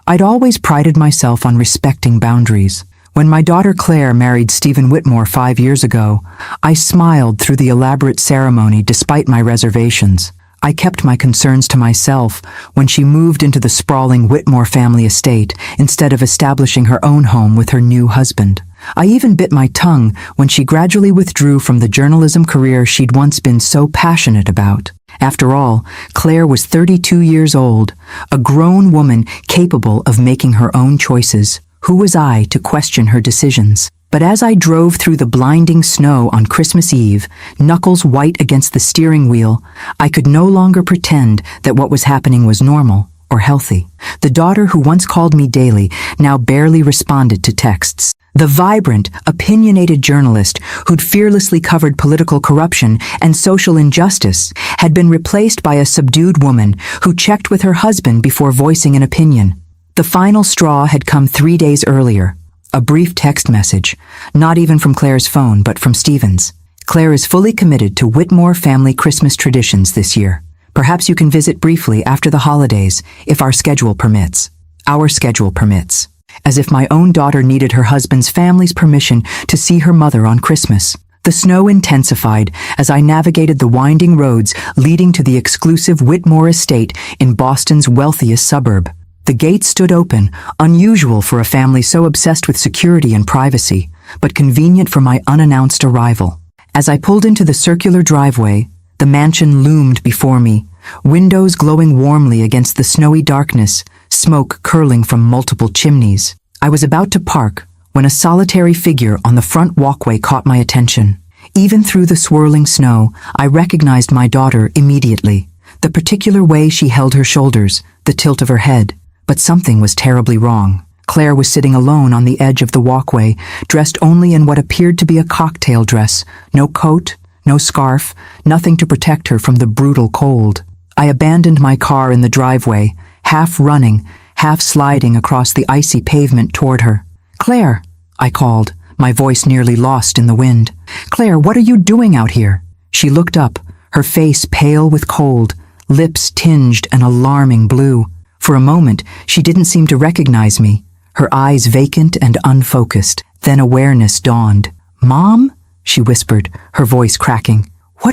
I'd always prided myself on respecting boundaries. When my daughter Claire married Stephen Whitmore 5 years ago, I smiled through the elaborate ceremony despite my reservations. I kept my concerns to myself when she moved into the sprawling Whitmore family estate instead of establishing her own home with her new husband. I even bit my tongue when she gradually withdrew from the journalism career she'd once been so passionate about. After all, Claire was 32 years old, a grown woman capable of making her own choices. Who was I to question her decisions? But as I drove through the blinding snow on Christmas Eve, knuckles white against the steering wheel, I could no longer pretend that what was happening was normal or healthy. The daughter who once called me daily now barely responded to texts. The vibrant, opinionated journalist who'd fearlessly covered political corruption and social injustice had been replaced by a subdued woman who checked with her husband before voicing an opinion. The final straw had come 3 days earlier. A brief text message, not even from Claire's phone, but from Stephen's. Claire is fully committed to Whitmore family Christmas traditions this year. Perhaps you can visit briefly after the holidays, if our schedule permits. Our schedule permits. As if my own daughter needed her husband's family's permission to see her mother on Christmas. The snow intensified as I navigated the winding roads leading to the exclusive Whitmore estate in Boston's wealthiest suburb. The gate stood open, unusual for a family so obsessed with security and privacy, but convenient for my unannounced arrival. As I pulled into the circular driveway, the mansion loomed before me, windows glowing warmly against the snowy darkness, smoke curling from multiple chimneys. I was about to park when a solitary figure on the front walkway caught my attention. Even through the swirling snow, I recognized my daughter immediately. The particular way she held her shoulders, the tilt of her head. But something was terribly wrong. Claire was sitting alone on the edge of the walkway, dressed only in what appeared to be a cocktail dress. No coat, no scarf, nothing to protect her from the brutal cold. I abandoned my car in the driveway, half running, half sliding across the icy pavement toward her. "Claire," I called, my voice nearly lost in the wind. "Claire, what are you doing out here?" She looked up, her face pale with cold, lips tinged an alarming blue. For a moment, she didn't seem to recognize me, her eyes vacant and unfocused. Then awareness dawned. "Mom?" she whispered, her voice cracking. How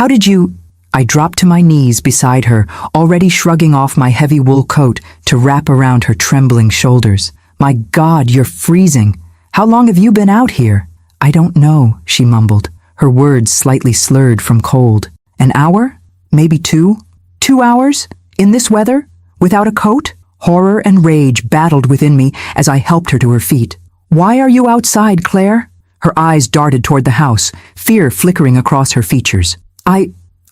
did you—" I dropped to my knees beside her, already shrugging off my heavy wool coat to wrap around her trembling shoulders. "My God, you're freezing. How long have you been out here?" "I don't know," she mumbled, her words slightly slurred from cold. "An hour? Maybe 2? 2 hours? In this weather? Without a coat?" Horror and rage battled within me as I helped her to her feet. "Why are you outside, Claire?" Her eyes darted toward the house, fear flickering across her features.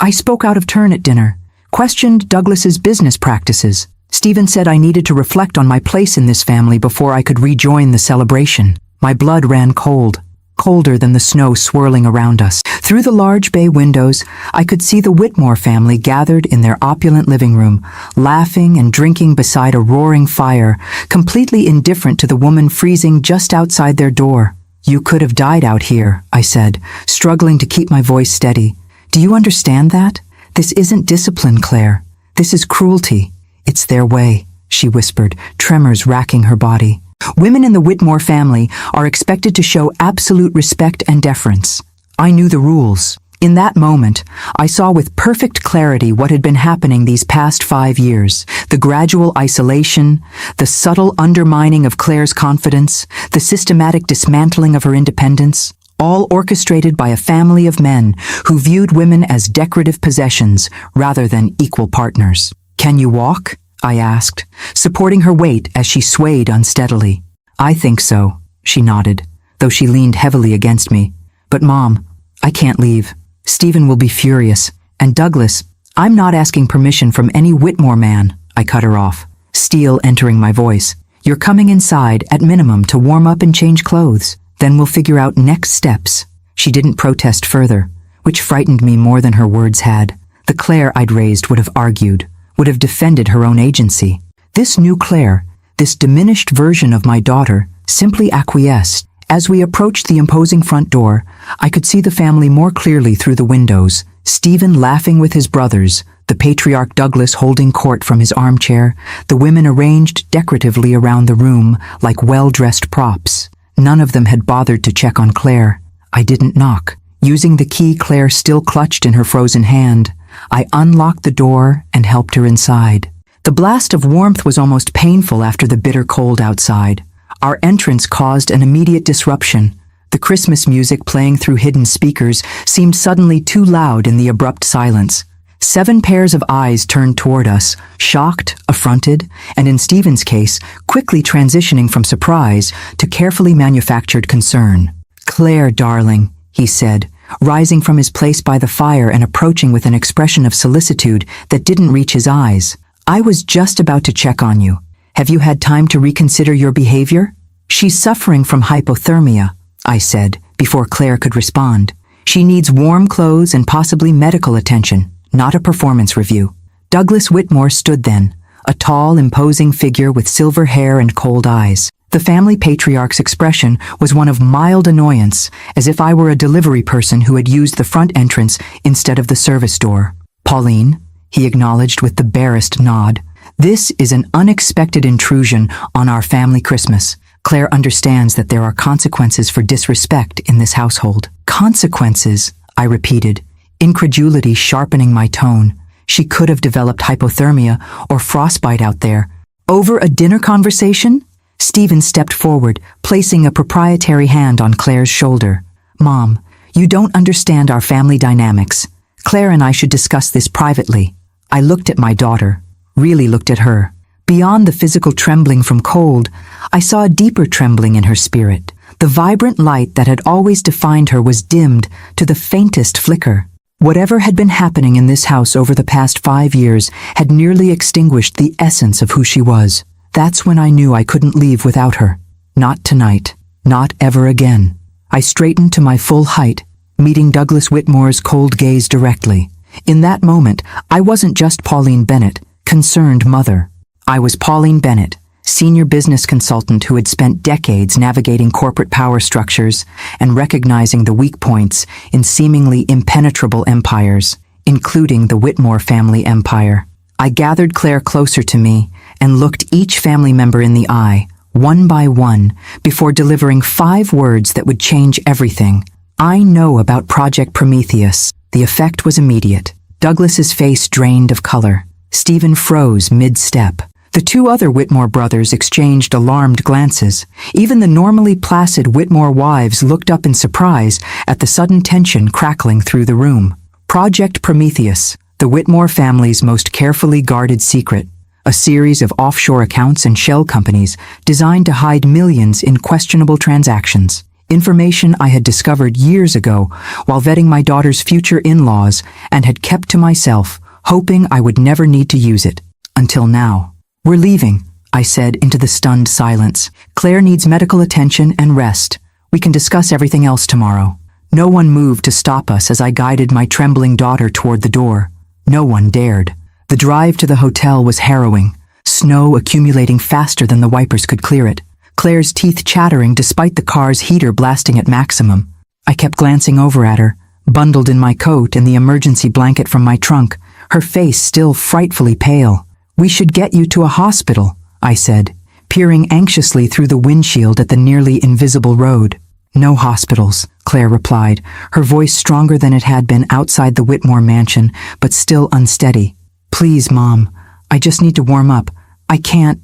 I spoke out of turn at dinner, questioned Douglas's business practices. Stephen said I needed to reflect on my place in this family before I could rejoin the celebration. My blood ran cold, colder than the snow swirling around us. Through the large bay windows, I could see the Whitmore family gathered in their opulent living room, laughing and drinking beside a roaring fire, completely indifferent to the woman freezing just outside their door. "You could have died out here," I said, struggling to keep my voice steady. "Do you understand that? This isn't discipline, Claire. This is cruelty. It's their way," she whispered, tremors racking her body. "Women in the Whitmore family are expected to show absolute respect and deference." I knew the rules. In that moment, I saw with perfect clarity what had been happening these past 5 years. The gradual isolation, the subtle undermining of Claire's confidence, the systematic dismantling of her independence, all orchestrated by a family of men who viewed women as decorative possessions rather than equal partners. "Can you walk?" I asked, supporting her weight as she swayed unsteadily. "I think so," she nodded, though she leaned heavily against me. "But Mom, I can't leave. Stephen will be furious. And Douglas, I'm not asking permission from any Whitmore man," I cut her off, steel entering my voice. "You're coming inside at minimum to warm up and change clothes. Then we'll figure out next steps." She didn't protest further, which frightened me more than her words had. The Claire I'd raised would have argued, would have defended her own agency. This new Claire, this diminished version of my daughter, simply acquiesced. As we approached the imposing front door, I could see the family more clearly through the windows, Stephen laughing with his brothers, the patriarch Douglas holding court from his armchair, the women arranged decoratively around the room like well-dressed props. None of them had bothered to check on Claire. I didn't knock. Using the key Claire still clutched in her frozen hand, I unlocked the door and helped her inside. The blast of warmth was almost painful after the bitter cold outside. Our entrance caused an immediate disruption. The Christmas music playing through hidden speakers seemed suddenly too loud in the abrupt silence. 7 pairs of eyes turned toward us, shocked, affronted, and in Stephen's case, quickly transitioning from surprise to carefully manufactured concern. "Claire, darling," he said, rising from his place by the fire and approaching with an expression of solicitude that didn't reach his eyes. "I was just about to check on you. Have you had time to reconsider your behavior?" "She's suffering from hypothermia," I said, before Claire could respond. "She needs warm clothes and possibly medical attention, not a performance review." Douglas Whitmore stood then, a tall, imposing figure with silver hair and cold eyes. The family patriarch's expression was one of mild annoyance, as if I were a delivery person who had used the front entrance instead of the service door. "Pauline," he acknowledged with the barest nod, "this is an unexpected intrusion on our family Christmas. Claire understands that there are consequences for disrespect in this household." "Consequences," I repeated, incredulity sharpening my tone. She could have developed hypothermia or frostbite out there. "Over a dinner conversation?" Stephen stepped forward, placing a proprietary hand on Claire's shoulder. "Mom, you don't understand our family dynamics. Claire and I should discuss this privately." I looked at my daughter, really looked at her. Beyond the physical trembling from cold, I saw a deeper trembling in her spirit. The vibrant light that had always defined her was dimmed to the faintest flicker. Whatever had been happening in this house over the past 5 years had nearly extinguished the essence of who she was. That's when I knew I couldn't leave without her. Not tonight. Not ever again. I straightened to my full height, meeting Douglas Whitmore's cold gaze directly. In that moment, I wasn't just Pauline Bennett, concerned mother. I was Pauline Bennett, senior business consultant who had spent decades navigating corporate power structures and recognizing the weak points in seemingly impenetrable empires, including the Whitmore family empire. I gathered Claire closer to me and looked each family member in the eye, one by one, before delivering 5 words that would change everything. "I know about Project Prometheus." The effect was immediate. Douglas's face drained of color. Stephen froze mid-step. The 2 other Whitmore brothers exchanged alarmed glances. Even the normally placid Whitmore wives looked up in surprise at the sudden tension crackling through the room. Project Prometheus, the Whitmore family's most carefully guarded secret, a series of offshore accounts and shell companies designed to hide millions in questionable transactions. Information I had discovered years ago while vetting my daughter's future in-laws and had kept to myself, hoping I would never need to use it. Until now. "We're leaving," I said into the stunned silence. "Claire needs medical attention and rest. We can discuss everything else tomorrow." No one moved to stop us as I guided my trembling daughter toward the door. No one dared. The drive to the hotel was harrowing, snow accumulating faster than the wipers could clear it. Claire's teeth chattering despite the car's heater blasting at maximum. I kept glancing over at her, bundled in my coat and the emergency blanket from my trunk, her face still frightfully pale. "We should get you to a hospital," I said, peering anxiously through the windshield at the nearly invisible road. "No hospitals," Claire replied, her voice stronger than it had been outside the Whitmore mansion, but still unsteady. "Please, Mom, I just need to warm up. I can't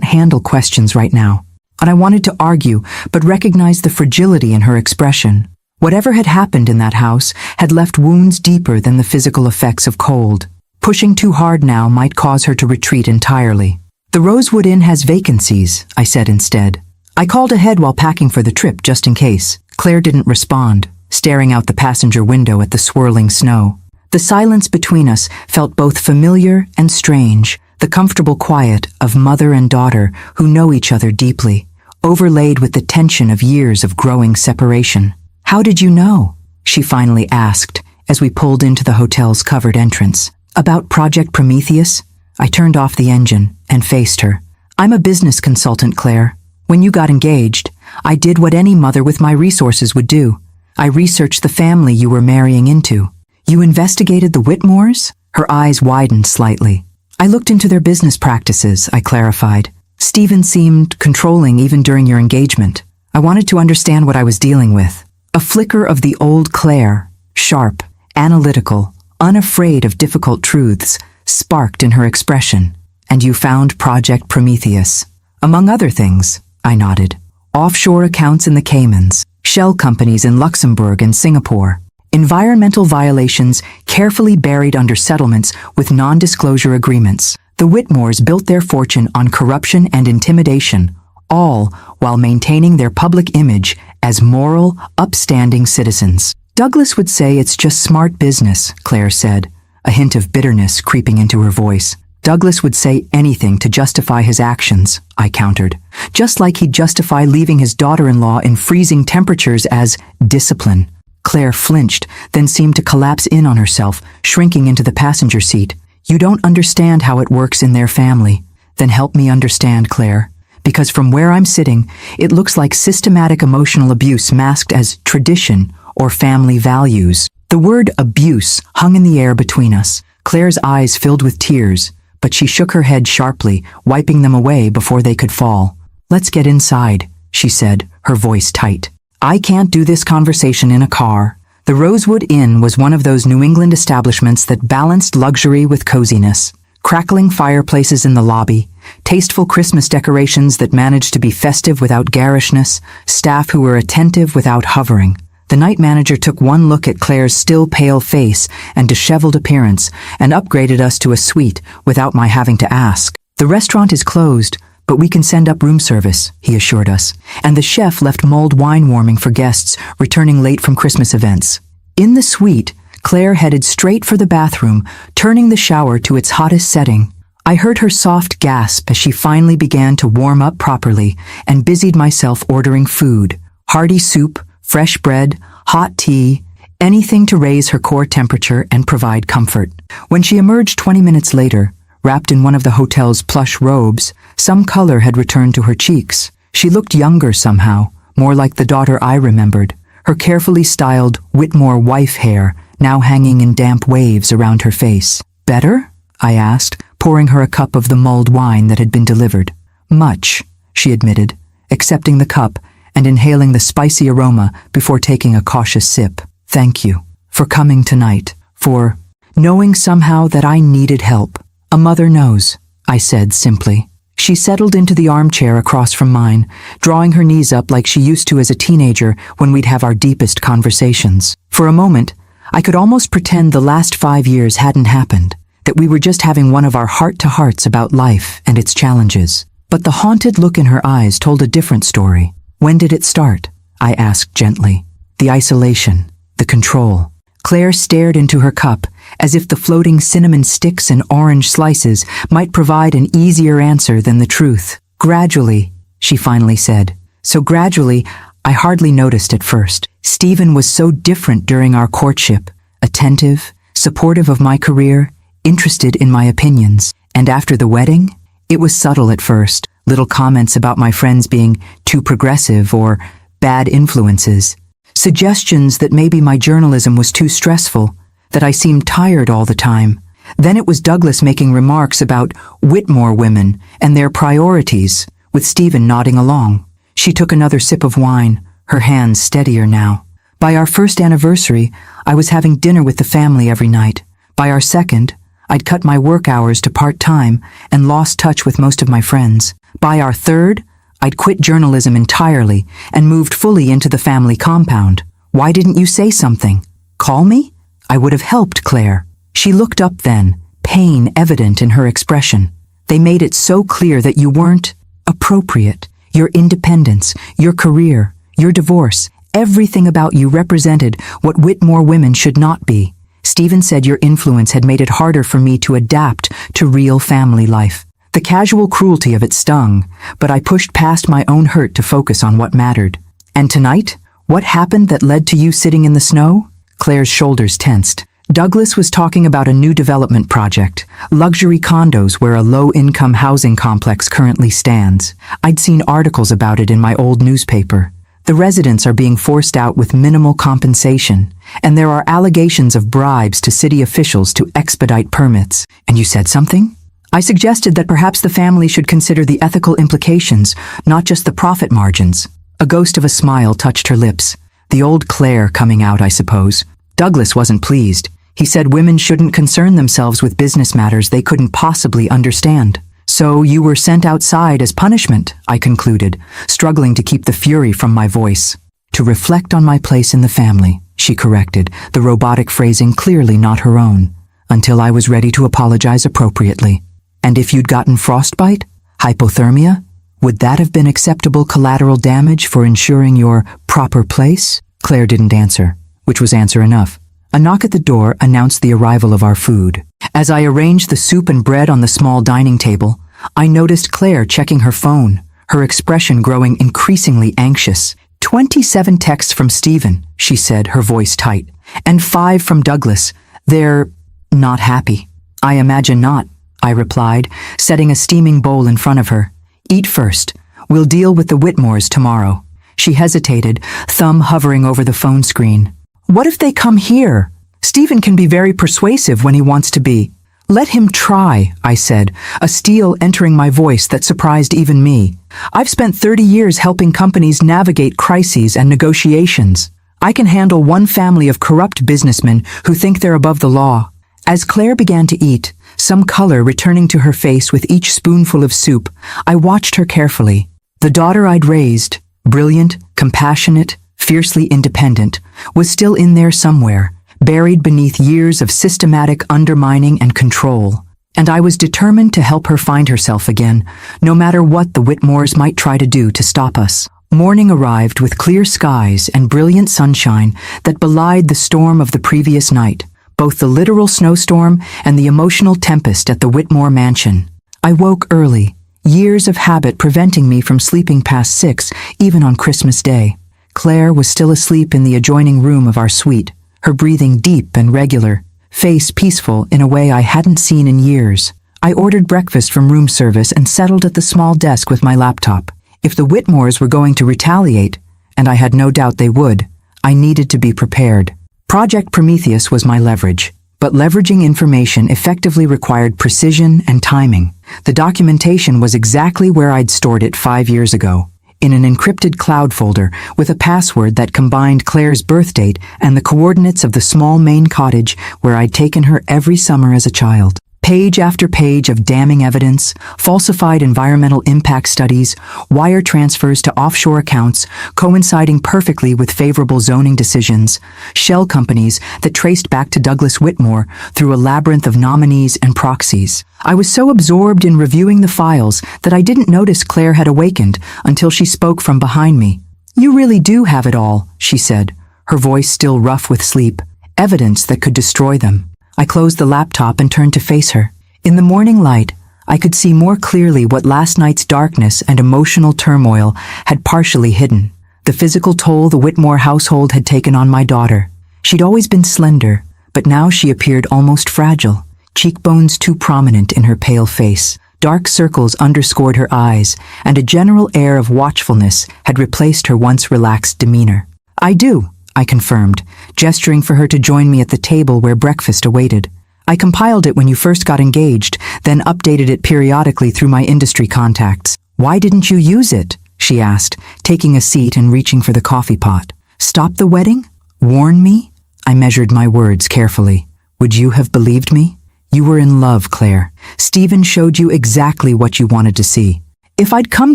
handle questions right now." And I wanted to argue, but recognized the fragility in her expression. Whatever had happened in that house had left wounds deeper than the physical effects of cold. Pushing too hard now might cause her to retreat entirely. "The Rosewood Inn has vacancies," I said instead. I called ahead while packing for the trip just in case. Claire didn't respond, staring out the passenger window at the swirling snow. The silence between us felt both familiar and strange, the comfortable quiet of mother and daughter who know each other deeply, overlaid with the tension of years of growing separation. "How did you know?" she finally asked as we pulled into the hotel's covered entrance. "About Project Prometheus?" I turned off the engine and faced her. "I'm a business consultant, Claire. When you got engaged, I did what any mother with my resources would do. I researched the family you were marrying into." "You investigated the Whitmores?" Her eyes widened slightly. I looked into their business practices, I clarified. Stephen seemed controlling even during your engagement. I wanted to understand what I was dealing with. A flicker of the old Claire, sharp, analytical, unafraid of difficult truths, sparked in her expression. And you found Project Prometheus. Among other things, I nodded. Offshore accounts in the Caymans, shell companies in Luxembourg and Singapore, environmental violations carefully buried under settlements with non-disclosure agreements. The Whitmores built their fortune on corruption and intimidation, all while maintaining their public image as moral, upstanding citizens. Douglas would say it's just smart business, Claire said, a hint of bitterness creeping into her voice. Douglas would say anything to justify his actions, I countered, just like he'd justify leaving his daughter-in-law in freezing temperatures as discipline. Claire flinched, then seemed to collapse in on herself, shrinking into the passenger seat. You don't understand how it works in their family. Then help me understand, Claire. Because from where I'm sitting, it looks like systematic emotional abuse masked as tradition or family values. The word abuse hung in the air between us. Claire's eyes filled with tears, but she shook her head sharply, wiping them away before they could fall. Let's get inside, she said, her voice tight. I can't do this conversation in a car. The Rosewood Inn was one of those New England establishments that balanced luxury with coziness. Crackling fireplaces in the lobby, tasteful Christmas decorations that managed to be festive without garishness, staff who were attentive without hovering. The night manager took one look at Claire's still pale face and disheveled appearance and upgraded us to a suite without my having to ask. The restaurant is closed, but we can send up room service, he assured us, and the chef left mulled wine warming for guests returning late from Christmas events. In the suite, Claire headed straight for the bathroom, turning the shower to its hottest setting. I heard her soft gasp as she finally began to warm up properly and busied myself ordering food. Hearty soup, fresh bread, hot tea, anything to raise her core temperature and provide comfort. When she emerged 20 minutes later, wrapped in one of the hotel's plush robes, some color had returned to her cheeks. She looked younger somehow, more like the daughter I remembered, her carefully styled Whitmore wife hair now hanging in damp waves around her face. Better? I asked, pouring her a cup of the mulled wine that had been delivered. Much, she admitted, accepting the cup and inhaling the spicy aroma before taking a cautious sip. Thank you for coming tonight, for knowing somehow that I needed help. A mother knows, I said simply. She settled into the armchair across from mine, drawing her knees up like she used to as a teenager when we'd have our deepest conversations. For a moment, I could almost pretend the last 5 years hadn't happened, that we were just having one of our heart-to-hearts about life and its challenges. But the haunted look in her eyes told a different story. When did it start? I asked gently. The isolation, the control. Claire stared into her cup, as if the floating cinnamon sticks and orange slices might provide an easier answer than the truth. Gradually, she finally said. So gradually, I hardly noticed at first. Stephen was so different during our courtship, attentive, supportive of my career, interested in my opinions. And after the wedding, it was subtle at first, little comments about my friends being too progressive or bad influences, suggestions that maybe my journalism was too stressful, that I seemed tired all the time. Then it was Douglas making remarks about Whitmore women and their priorities, with Stephen nodding along. She took another sip of wine, her hands steadier now. By our first anniversary, I was having dinner with the family every night. By our second, I'd cut my work hours to part-time and lost touch with most of my friends. By our third, I'd quit journalism entirely and moved fully into the family compound. Why didn't you say something? Call me? I would have helped, Claire. She looked up then, pain evident in her expression. They made it so clear that you weren't appropriate. Your independence, your career, your divorce, everything about you represented what Whitmore women should not be. Stephen said your influence had made it harder for me to adapt to real family life. The casual cruelty of it stung, but I pushed past my own hurt to focus on what mattered. And tonight, what happened that led to you sitting in the snow? Claire's shoulders tensed. Douglas was talking about a new development project, luxury condos where a low-income housing complex currently stands. I'd seen articles about it in my old newspaper. The residents are being forced out with minimal compensation, and there are allegations of bribes to city officials to expedite permits. And you said something? I suggested that perhaps the family should consider the ethical implications, not just the profit margins. A ghost of a smile touched her lips. The old Claire coming out, I suppose. Douglas wasn't pleased. He said women shouldn't concern themselves with business matters they couldn't possibly understand. So you were sent outside as punishment, I concluded, struggling to keep the fury from my voice. To reflect on my place in the family, she corrected, the robotic phrasing clearly not her own, until I was ready to apologize appropriately. And if you'd gotten frostbite? Hypothermia? Would that have been acceptable collateral damage for ensuring your proper place? Claire didn't answer, which was answer enough. A knock at the door announced the arrival of our food. As I arranged the soup and bread on the small dining table, I noticed Claire checking her phone, her expression growing increasingly anxious. 27 texts from Stephen, she said, her voice tight, and 5 from Douglas. They're not happy. I imagine not, I replied, setting a steaming bowl in front of her. Eat first. We'll deal with the Whitmores tomorrow. She hesitated, thumb hovering over the phone screen. What if they come here? Stephen can be very persuasive when he wants to be. Let him try, I said, a steel entering my voice that surprised even me. I've spent 30 years helping companies navigate crises and negotiations. I can handle one family of corrupt businessmen who think they're above the law. As Claire began to eat, some color returning to her face with each spoonful of soup, I watched her carefully. The daughter I'd raised, brilliant, compassionate, fiercely independent, was still in there somewhere, buried beneath years of systematic undermining and control. And I was determined to help her find herself again, no matter what the Whitmores might try to do to stop us. Morning arrived with clear skies and brilliant sunshine that belied the storm of the previous night, both the literal snowstorm and the emotional tempest at the Whitmore mansion. I woke early, years of habit preventing me from sleeping past 6, even on Christmas Day. Claire was still asleep in the adjoining room of our suite, her breathing deep and regular, face peaceful in a way I hadn't seen in years. I ordered breakfast from room service and settled at the small desk with my laptop. If the Whitmores were going to retaliate, and I had no doubt they would, I needed to be prepared. Project Prometheus was my leverage, but leveraging information effectively required precision and timing. The documentation was exactly where I'd stored it 5 years ago, in an encrypted cloud folder with a password that combined Claire's birth date and the coordinates of the small Maine cottage where I'd taken her every summer as a child. Page after page of damning evidence, falsified environmental impact studies, wire transfers to offshore accounts, coinciding perfectly with favorable zoning decisions, shell companies that traced back to Douglas Whitmore through a labyrinth of nominees and proxies. I was so absorbed in reviewing the files that I didn't notice Claire had awakened until she spoke from behind me. "You really do have it all," she said, her voice still rough with sleep. Evidence that could destroy them. I closed the laptop and turned to face her. In the morning light, I could see more clearly what last night's darkness and emotional turmoil had partially hidden. The physical toll the Whitmore household had taken on my daughter. She'd always been slender, but now she appeared almost fragile, cheekbones too prominent in her pale face. Dark circles underscored her eyes, and a general air of watchfulness had replaced her once relaxed demeanor. "I do," I confirmed, gesturing for her to join me at the table where breakfast awaited. "I compiled it when you first got engaged, then updated it periodically through my industry contacts." "Why didn't you use it?" she asked, taking a seat and reaching for the coffee pot. "Stop the wedding? Warn me?" I measured my words carefully. "Would you have believed me? You were in love, Claire. Stephen showed you exactly what you wanted to see. If I'd come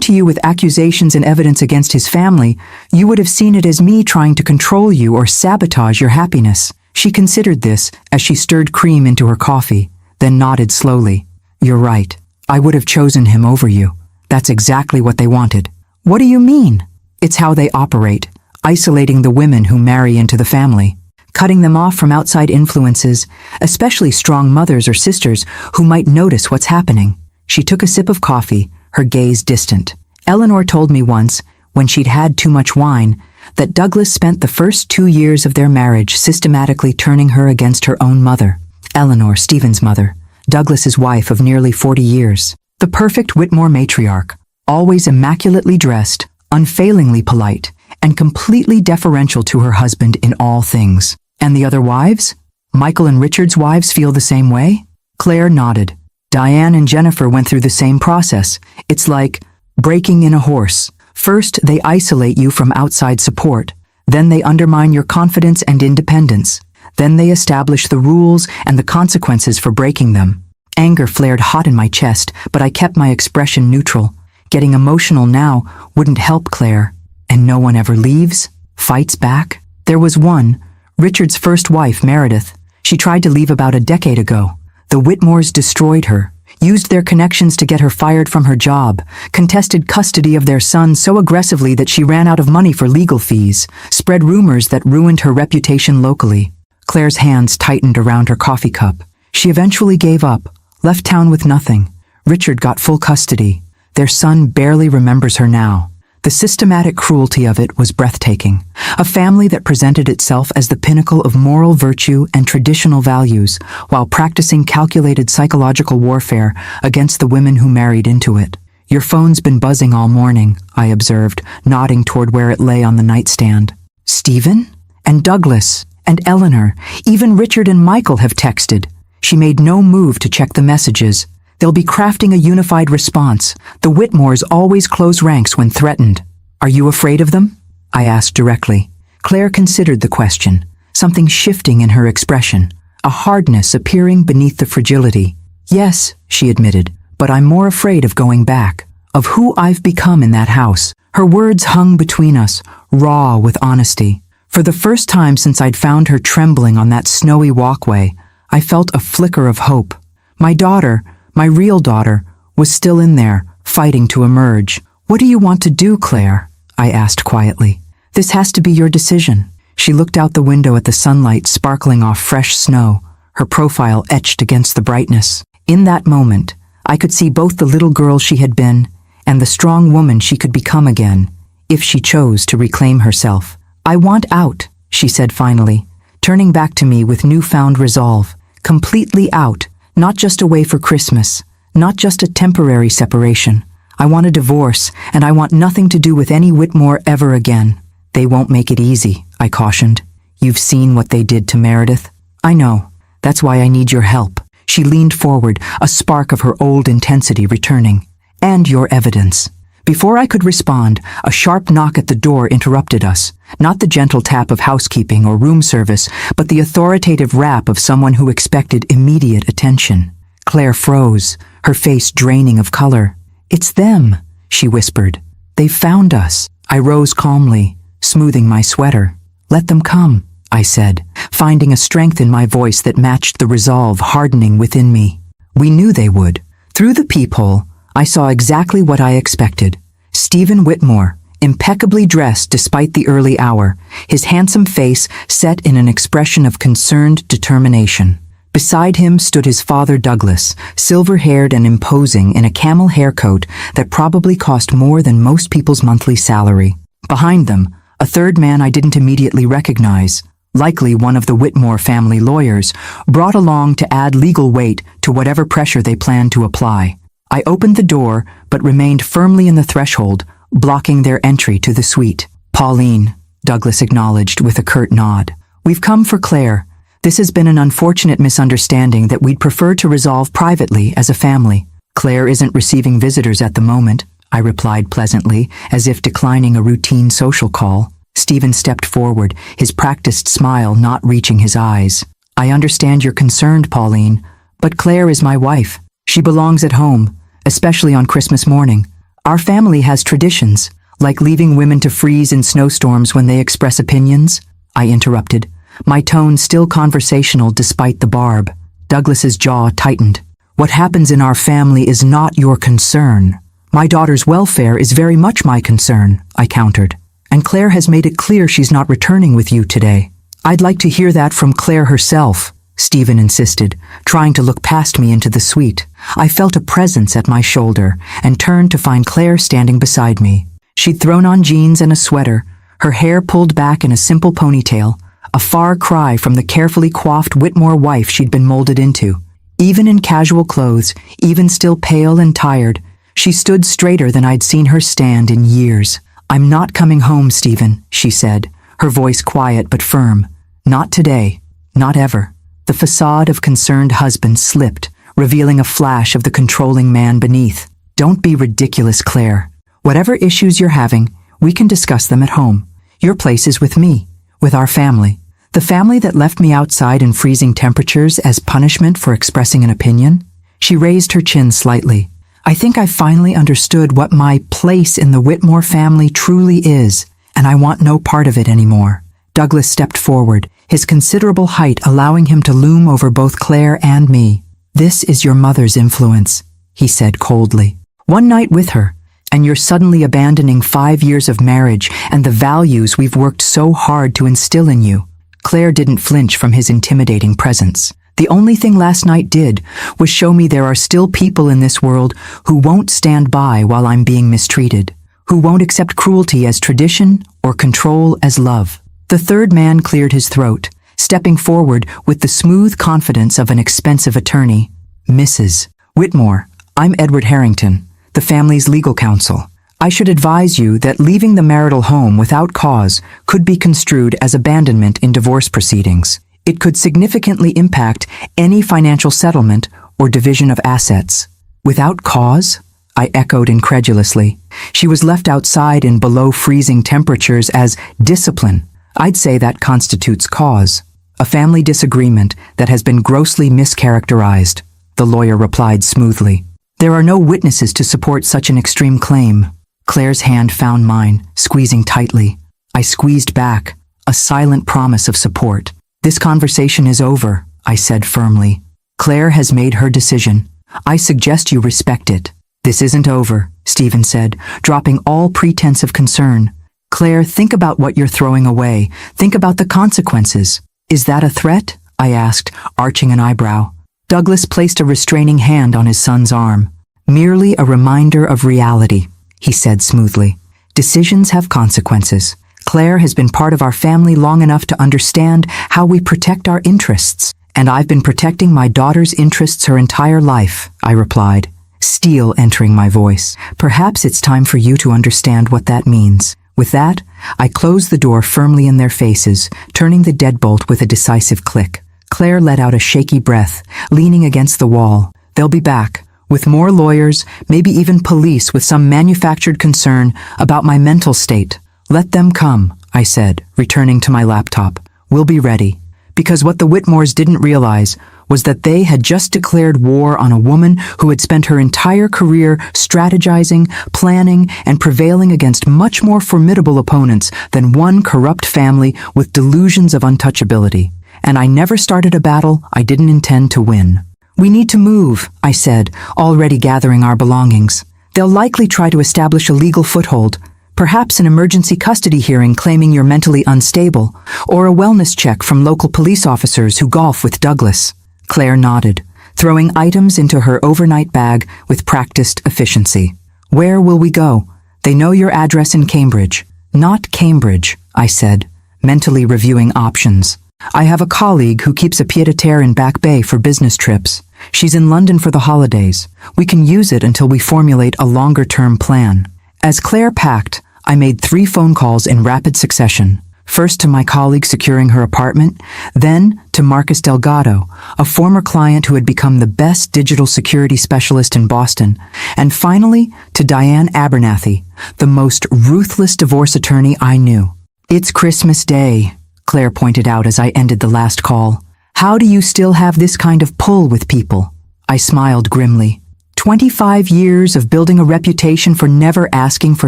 to you with accusations and evidence against his family, you would have seen it as me trying to control you or sabotage your happiness." She considered this as she stirred cream into her coffee, then nodded slowly. "You're right. I would have chosen him over you. That's exactly what they wanted." "What do you mean?" "It's how they operate, isolating the women who marry into the family, cutting them off from outside influences, especially strong mothers or sisters who might notice what's happening." She took a sip of coffee, her gaze distant. "Eleanor told me once, when she'd had too much wine, that Douglas spent the first 2 years of their marriage systematically turning her against her own mother. Eleanor, Stephen's mother, Douglas's wife of nearly 40 years. The perfect Whitmore matriarch, always immaculately dressed, unfailingly polite, and completely deferential to her husband in all things. And the other wives? Michael and Richard's wives feel the same way? Claire nodded. Diane and Jennifer went through the same process. It's like breaking in a horse. First, they isolate you from outside support. Then they undermine your confidence and independence. Then they establish the rules and the consequences for breaking them. Anger flared hot in my chest, but I kept my expression neutral. Getting emotional now wouldn't help Claire. And no one ever leaves? Fights back? There was one, Richard's first wife, Meredith. She tried to leave about a decade ago. The Whitmores destroyed her, used their connections to get her fired from her job, contested custody of their son so aggressively that she ran out of money for legal fees, spread rumors that ruined her reputation locally. Claire's hands tightened around her coffee cup. She eventually gave up, left town with nothing. Richard got full custody. Their son barely remembers her now. The systematic cruelty of it was breathtaking. A family that presented itself as the pinnacle of moral virtue and traditional values, while practicing calculated psychological warfare against the women who married into it. Your phone's been buzzing all morning, I observed, nodding toward where it lay on the nightstand. Stephen? And Douglas? And Eleanor? Even Richard and Michael have texted. She made no move to check the messages. They'll be crafting a unified response. The Whitmores always close ranks when threatened. Are you afraid of them? I asked directly. Claire considered the question, something shifting in her expression, a hardness appearing beneath the fragility. Yes, she admitted, but I'm more afraid of going back, of who I've become in that house. Her words hung between us, raw with honesty. For the first time since I'd found her trembling on that snowy walkway, I felt a flicker of hope. My daughter, my real daughter, was still in there, fighting to emerge. What do you want to do, Claire? I asked quietly. This has to be your decision. She looked out the window at the sunlight sparkling off fresh snow, her profile etched against the brightness. In that moment, I could see both the little girl she had been and the strong woman she could become again, if she chose to reclaim herself. I want out, she said finally, turning back to me with newfound resolve. Completely out. Not just away for Christmas, not just a temporary separation. I want a divorce, and I want nothing to do with any Whitmore ever again. They won't make it easy, I cautioned. You've seen what they did to Meredith. I know. That's why I need your help. She leaned forward, a spark of her old intensity returning. And your evidence. Before I could respond, a sharp knock at the door interrupted us. Not the gentle tap of housekeeping or room service, but the authoritative rap of someone who expected immediate attention. Claire froze, her face draining of color. It's them, she whispered. They've found us. I rose calmly, smoothing my sweater. Let them come, I said, finding a strength in my voice that matched the resolve hardening within me. We knew they would. Through the peephole, I saw exactly what I expected. Stephen Whitmore, impeccably dressed despite the early hour, his handsome face set in an expression of concerned determination. Beside him stood his father Douglas, silver-haired and imposing in a camel haircoat that probably cost more than most people's monthly salary. Behind them, a third man I didn't immediately recognize, likely one of the Whitmore family lawyers, brought along to add legal weight to whatever pressure they planned to apply. I opened the door, but remained firmly in the threshold, blocking their entry to the suite. Pauline, Douglas acknowledged with a curt nod. We've come for Claire. This has been an unfortunate misunderstanding that we'd prefer to resolve privately as a family. Claire isn't receiving visitors at the moment, I replied pleasantly, as if declining a routine social call. Stephen stepped forward, his practiced smile not reaching his eyes. I understand you're concerned, Pauline, but Claire is my wife. She belongs at home, especially on Christmas morning. Our family has traditions, like leaving women to freeze in snowstorms when they express opinions, I interrupted, my tone still conversational despite the barb. Douglas's jaw tightened. What happens in our family is not your concern. My daughter's welfare is very much my concern, I countered. And Claire has made it clear she's not returning with you today. I'd like to hear that from Claire herself, Stephen insisted, trying to look past me into the suite. I felt a presence at my shoulder and turned to find Claire standing beside me. She'd thrown on jeans and a sweater, her hair pulled back in a simple ponytail, a far cry from the carefully coiffed Whitmore wife she'd been molded into. Even in casual clothes, even still pale and tired, she stood straighter than I'd seen her stand in years. I'm not coming home, Stephen, she said, her voice quiet but firm. Not today. Not ever. The facade of concerned husband slipped, revealing a flash of the controlling man beneath. Don't be ridiculous, Claire. Whatever issues you're having, we can discuss them at home. Your place is with me, with our family. The family that left me outside in freezing temperatures as punishment for expressing an opinion? She raised her chin slightly. I think I finally understood what my place in the Whitmore family truly is, and I want no part of it anymore. Douglas stepped forward, his considerable height allowing him to loom over both Claire and me. This is your mother's influence, he said coldly. One night with her, and you're suddenly abandoning 5 years of marriage and the values we've worked so hard to instill in you. Claire didn't flinch from his intimidating presence. The only thing last night did was show me there are still people in this world who won't stand by while I'm being mistreated, who won't accept cruelty as tradition or control as love. The third man cleared his throat, stepping forward with the smooth confidence of an expensive attorney. Mrs. Whitmore, I'm Edward Harrington, the family's legal counsel. I should advise you that leaving the marital home without cause could be construed as abandonment in divorce proceedings. It could significantly impact any financial settlement or division of assets. Without cause? I echoed incredulously. She was left outside in below freezing temperatures as discipline. I'd say that constitutes cause. A family disagreement that has been grossly mischaracterized, the lawyer replied smoothly. There are no witnesses to support such an extreme claim. Claire's hand found mine, squeezing tightly. I squeezed back, a silent promise of support. This conversation is over, I said firmly. Claire has made her decision. I suggest you respect it. This isn't over, Stephen said, dropping all pretense of concern. Claire, think about what you're throwing away. Think about the consequences. Is that a threat? I asked, arching an eyebrow. Douglas placed a restraining hand on his son's arm. Merely a reminder of reality, he said smoothly. Decisions have consequences. Claire has been part of our family long enough to understand how we protect our interests, and I've been protecting my daughter's interests her entire life, I replied, steel entering my voice. Perhaps it's time for you to understand what that means. With that, I closed the door firmly in their faces, turning the deadbolt with a decisive click. Claire let out a shaky breath, leaning against the wall. They'll be back, with more lawyers, maybe even police with some manufactured concern about my mental state. Let them come, I said, returning to my laptop. We'll be ready. Because what the Whitmores didn't realize was that they had just declared war on a woman who had spent her entire career strategizing, planning, and prevailing against much more formidable opponents than one corrupt family with delusions of untouchability. And I never started a battle I didn't intend to win. We need to move, I said, already gathering our belongings. They'll likely try to establish a legal foothold, perhaps an emergency custody hearing claiming you're mentally unstable, or a wellness check from local police officers who golf with Douglas. Claire nodded, throwing items into her overnight bag with practiced efficiency. Where will we go? They know your address in Cambridge. Not Cambridge, I said, mentally reviewing options. I have a colleague who keeps a pied-à-terre in Back Bay for business trips. She's in London for the holidays. We can use it until we formulate a longer-term plan. As Claire packed, I made 3 phone calls in rapid succession. First to my colleague securing her apartment, then to Marcus Delgado, a former client who had become the best digital security specialist in Boston, and finally to Diane Abernathy, the most ruthless divorce attorney I knew. It's Christmas Day, Claire pointed out as I ended the last call. How do you still have this kind of pull with people? I smiled grimly. 25 years of building a reputation for never asking for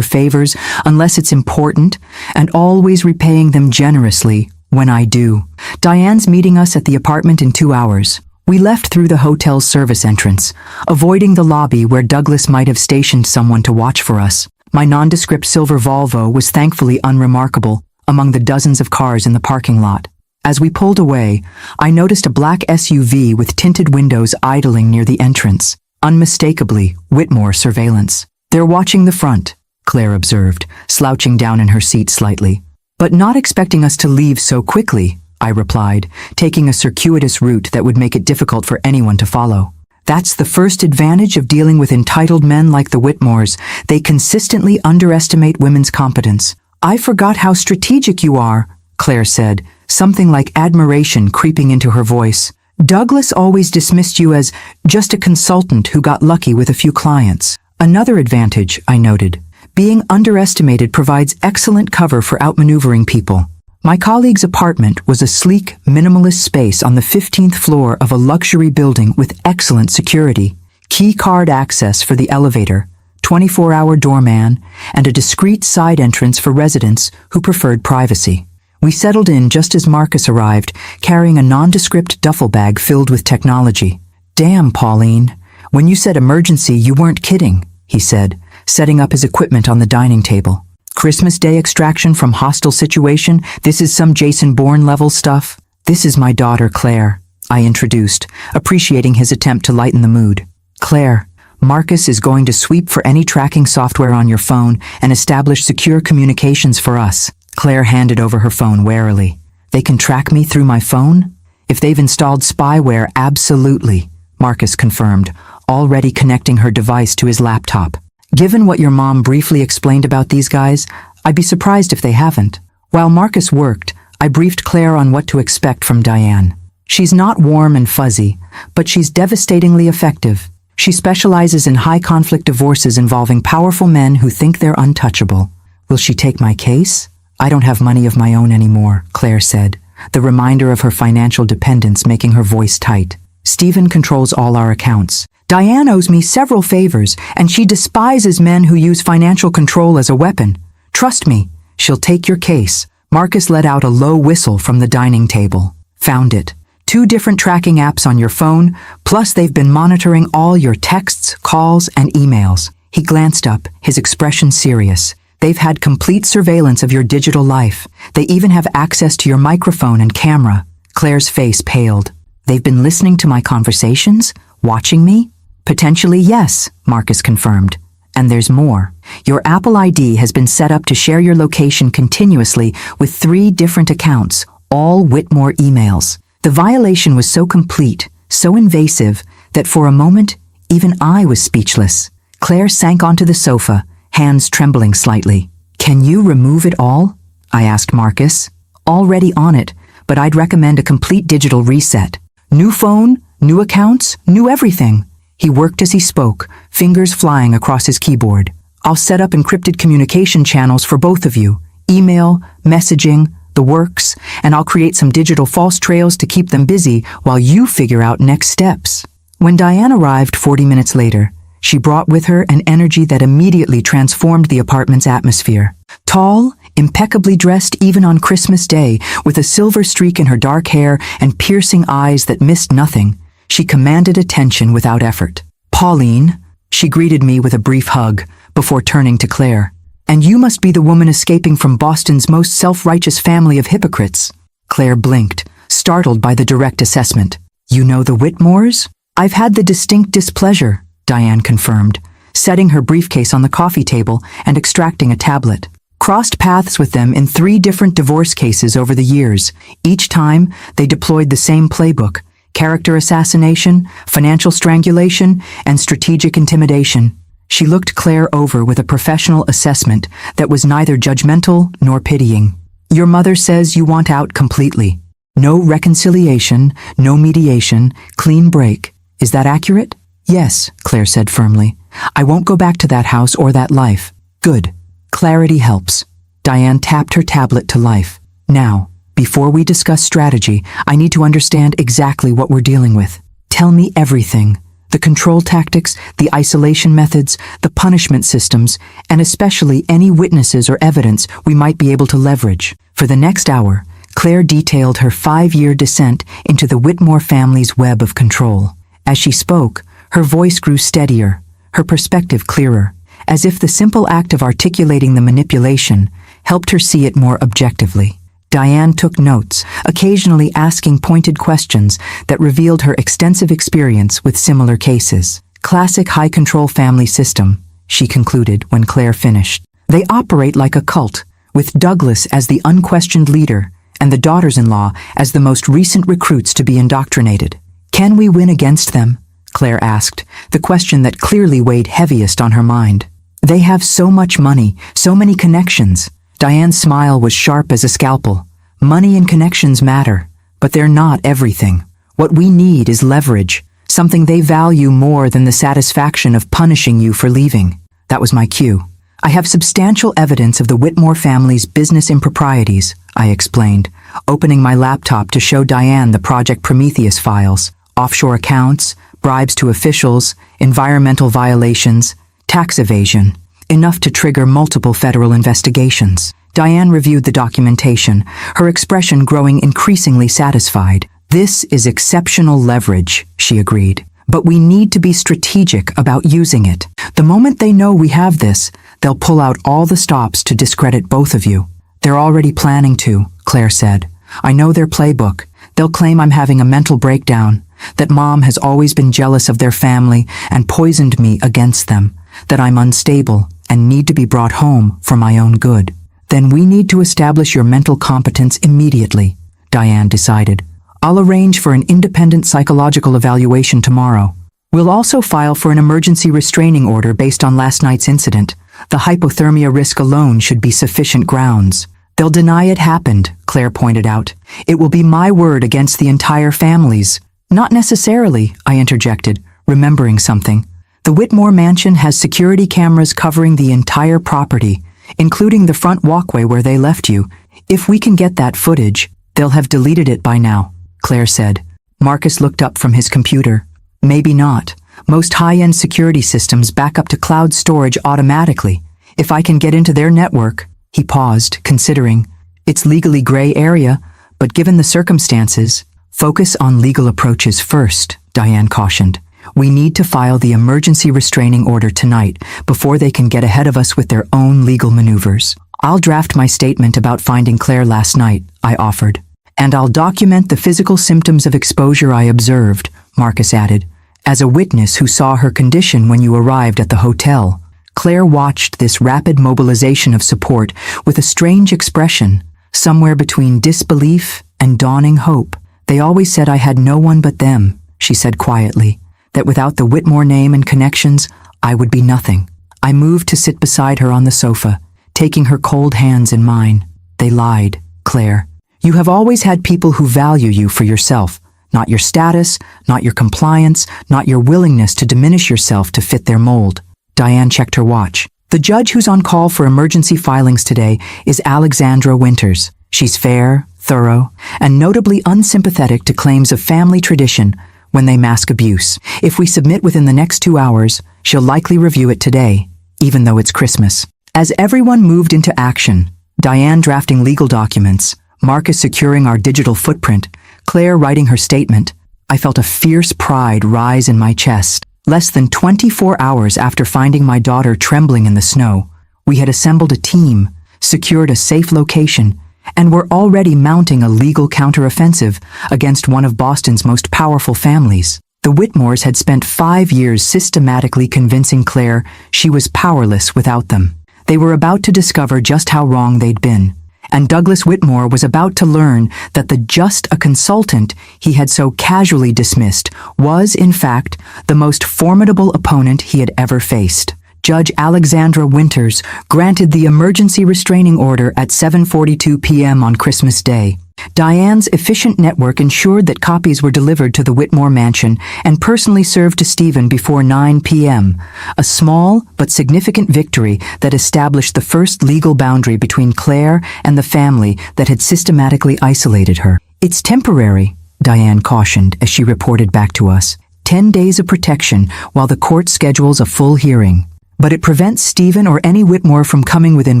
favors unless it's important, and always repaying them generously when I do. Diane's meeting us at the apartment in 2 hours. We left through the hotel's service entrance, avoiding the lobby where Douglas might have stationed someone to watch for us. My nondescript silver Volvo was thankfully unremarkable among the dozens of cars in the parking lot. As we pulled away, I noticed a black SUV with tinted windows idling near the entrance. Unmistakably, Whitmore surveillance. They're watching the front, Claire observed, slouching down in her seat slightly. But not expecting us to leave so quickly, I replied, taking a circuitous route that would make it difficult for anyone to follow. That's the first advantage of dealing with entitled men like the Whitmores. They consistently underestimate women's competence. I forgot how strategic you are, Claire said, something like admiration creeping into her voice. Douglas always dismissed you as just a consultant who got lucky with a few clients. Another advantage, I noted. Being underestimated provides excellent cover for outmaneuvering people. My colleague's apartment was a sleek, minimalist space on the 15th floor of a luxury building with excellent security, key card access for the elevator, 24-hour doorman, and a discreet side entrance for residents who preferred privacy. We settled in just as Marcus arrived, carrying a nondescript duffel bag filled with technology. "Damn, Pauline, when you said emergency, you weren't kidding," he said, setting up his equipment on the dining table. "Christmas Day extraction from hostile situation? This is some Jason Bourne-level stuff?" "This is my daughter, Claire," I introduced, appreciating his attempt to lighten the mood. "Claire, Marcus is going to sweep for any tracking software on your phone and establish secure communications for us." Claire handed over her phone warily. "They can track me through my phone?" "If they've installed spyware, absolutely," Marcus confirmed, already connecting her device to his laptop. "Given what your mom briefly explained about these guys, I'd be surprised if they haven't." While Marcus worked, I briefed Claire on what to expect from Diane. "She's not warm and fuzzy, but she's devastatingly effective. She specializes in high-conflict divorces involving powerful men who think they're untouchable." "Will she take my case?" "I don't have money of my own anymore," Claire said, the reminder of her financial dependence making her voice tight. "Stephen controls all our accounts. Diane owes me several favors, and she despises men who use financial control as a weapon. Trust me, she'll take your case." Marcus let out a low whistle from the dining table. "Found it. 2 different tracking apps on your phone, plus they've been monitoring all your texts, calls, and emails." He glanced up, his expression serious. "They've had complete surveillance of your digital life. They even have access to your microphone and camera." Claire's face paled. "They've been listening to my conversations? Watching me?" "Potentially, yes," Marcus confirmed. "And there's more. Your Apple ID has been set up to share your location continuously with 3 different accounts, all Whitmore emails." The violation was so complete, so invasive, that for a moment, even I was speechless. Claire sank onto the sofa, hands trembling slightly. "Can you remove it all?" I asked Marcus. "Already on it, but I'd recommend a complete digital reset. New phone, new accounts, new everything." He worked as he spoke, fingers flying across his keyboard. "I'll set up encrypted communication channels for both of you. Email, messaging, the works, and I'll create some digital false trails to keep them busy while you figure out next steps." When Diane arrived 40 minutes later, she brought with her an energy that immediately transformed the apartment's atmosphere. Tall, impeccably dressed even on Christmas Day, with a silver streak in her dark hair and piercing eyes that missed nothing, she commanded attention without effort. "Pauline," she greeted me with a brief hug, before turning to Claire. "And you must be the woman escaping from Boston's most self-righteous family of hypocrites." Claire blinked, startled by the direct assessment. "You know the Whitmores?" "I've had the distinct displeasure," Diane confirmed, setting her briefcase on the coffee table and extracting a tablet. "Crossed paths with them in 3 different divorce cases over the years. Each time, they deployed the same playbook: character assassination, financial strangulation, and strategic intimidation." She looked Claire over with a professional assessment that was neither judgmental nor pitying. "Your mother says you want out completely. No reconciliation, no mediation, clean break. Is that accurate?" "Yes," Claire said firmly. "I won't go back to that house or that life." "Good. Clarity helps." Diane tapped her tablet to life. "Now, before we discuss strategy, I need to understand exactly what we're dealing with. Tell me everything. The control tactics, the isolation methods, the punishment systems, and especially any witnesses or evidence we might be able to leverage." For the next hour, Claire detailed her 5-year descent into the Whitmore family's web of control. As she spoke, her voice grew steadier, her perspective clearer, as if the simple act of articulating the manipulation helped her see it more objectively. Diane took notes, occasionally asking pointed questions that revealed her extensive experience with similar cases. "Classic high-control family system," she concluded when Claire finished. "They operate like a cult, with Douglas as the unquestioned leader and the daughters-in-law as the most recent recruits to be indoctrinated. Can we win against them?" Claire asked, the question that clearly weighed heaviest on her mind. "They have so much money, so many connections." Diane's smile was sharp as a scalpel. Money and connections matter, but they're not everything. What we need is leverage, something they value more than the satisfaction of punishing you for leaving. That was my cue. I have substantial evidence of the Whitmore family's business improprieties, I explained, opening my laptop to show Diane the Project Prometheus files, offshore accounts, bribes to officials, environmental violations, tax evasion, enough to trigger multiple federal investigations. Diane reviewed the documentation, her expression growing increasingly satisfied. This is exceptional leverage, she agreed. But we need to be strategic about using it. The moment they know we have this, they'll pull out all the stops to discredit both of you. They're already planning to, Claire said. I know their playbook. They'll claim I'm having a mental breakdown, that Mom has always been jealous of their family and poisoned me against them, that I'm unstable and need to be brought home for my own good. Then we need to establish your mental competence immediately, Diane decided. I'll arrange for an independent psychological evaluation tomorrow. We'll also file for an emergency restraining order based on last night's incident. The hypothermia risk alone should be sufficient grounds. They'll deny it happened, Claire pointed out. It will be my word against the entire family's. Not necessarily, I interjected, remembering something. The Whitmore mansion has security cameras covering the entire property, including the front walkway where they left you. If we can get that footage, they'll have deleted it by now, Claire said. Marcus looked up from his computer. Maybe not. Most high-end security systems back up to cloud storage automatically. If I can get into their network, he paused, considering. It's legally gray area, but given the circumstances, focus on legal approaches first, Diane cautioned. We need to file the emergency restraining order tonight before they can get ahead of us with their own legal maneuvers. I'll draft my statement about finding Claire last night, I offered. And I'll document the physical symptoms of exposure I observed, Marcus added, as a witness who saw her condition when you arrived at the hotel. Claire watched this rapid mobilization of support with a strange expression, somewhere between disbelief and dawning hope. They always said I had no one but them, she said quietly, that without the Whitmore name and connections, I would be nothing. I moved to sit beside her on the sofa, taking her cold hands in mine. They lied, Claire. You have always had people who value you for yourself, not your status, not your compliance, not your willingness to diminish yourself to fit their mold. Diane checked her watch. The judge who's on call for emergency filings today is Alexandra Winters. She's fair, thorough, and notably unsympathetic to claims of family tradition when they mask abuse. If we submit within the next 2 hours, she'll likely review it today, even though it's Christmas. As everyone moved into action, Diane drafting legal documents, Marcus securing our digital footprint, Claire writing her statement, I felt a fierce pride rise in my chest. Less than 24 hours after finding my daughter trembling in the snow, we had assembled a team, secured a safe location, and were already mounting a legal counteroffensive against one of Boston's most powerful families. The Whitmores had spent 5 years systematically convincing Claire she was powerless without them. They were about to discover just how wrong they'd been, and Douglas Whitmore was about to learn that the just a consultant he had so casually dismissed was, in fact, the most formidable opponent he had ever faced. Judge Alexandra Winters granted the emergency restraining order at 7:42 p.m. on Christmas Day. Diane's efficient network ensured that copies were delivered to the Whitmore mansion and personally served to Stephen before 9 p.m., a small but significant victory that established the first legal boundary between Claire and the family that had systematically isolated her. It's temporary, Diane cautioned as she reported back to us. 10 days of protection while the court schedules a full hearing. But it prevents Stephen or any Whitmore from coming within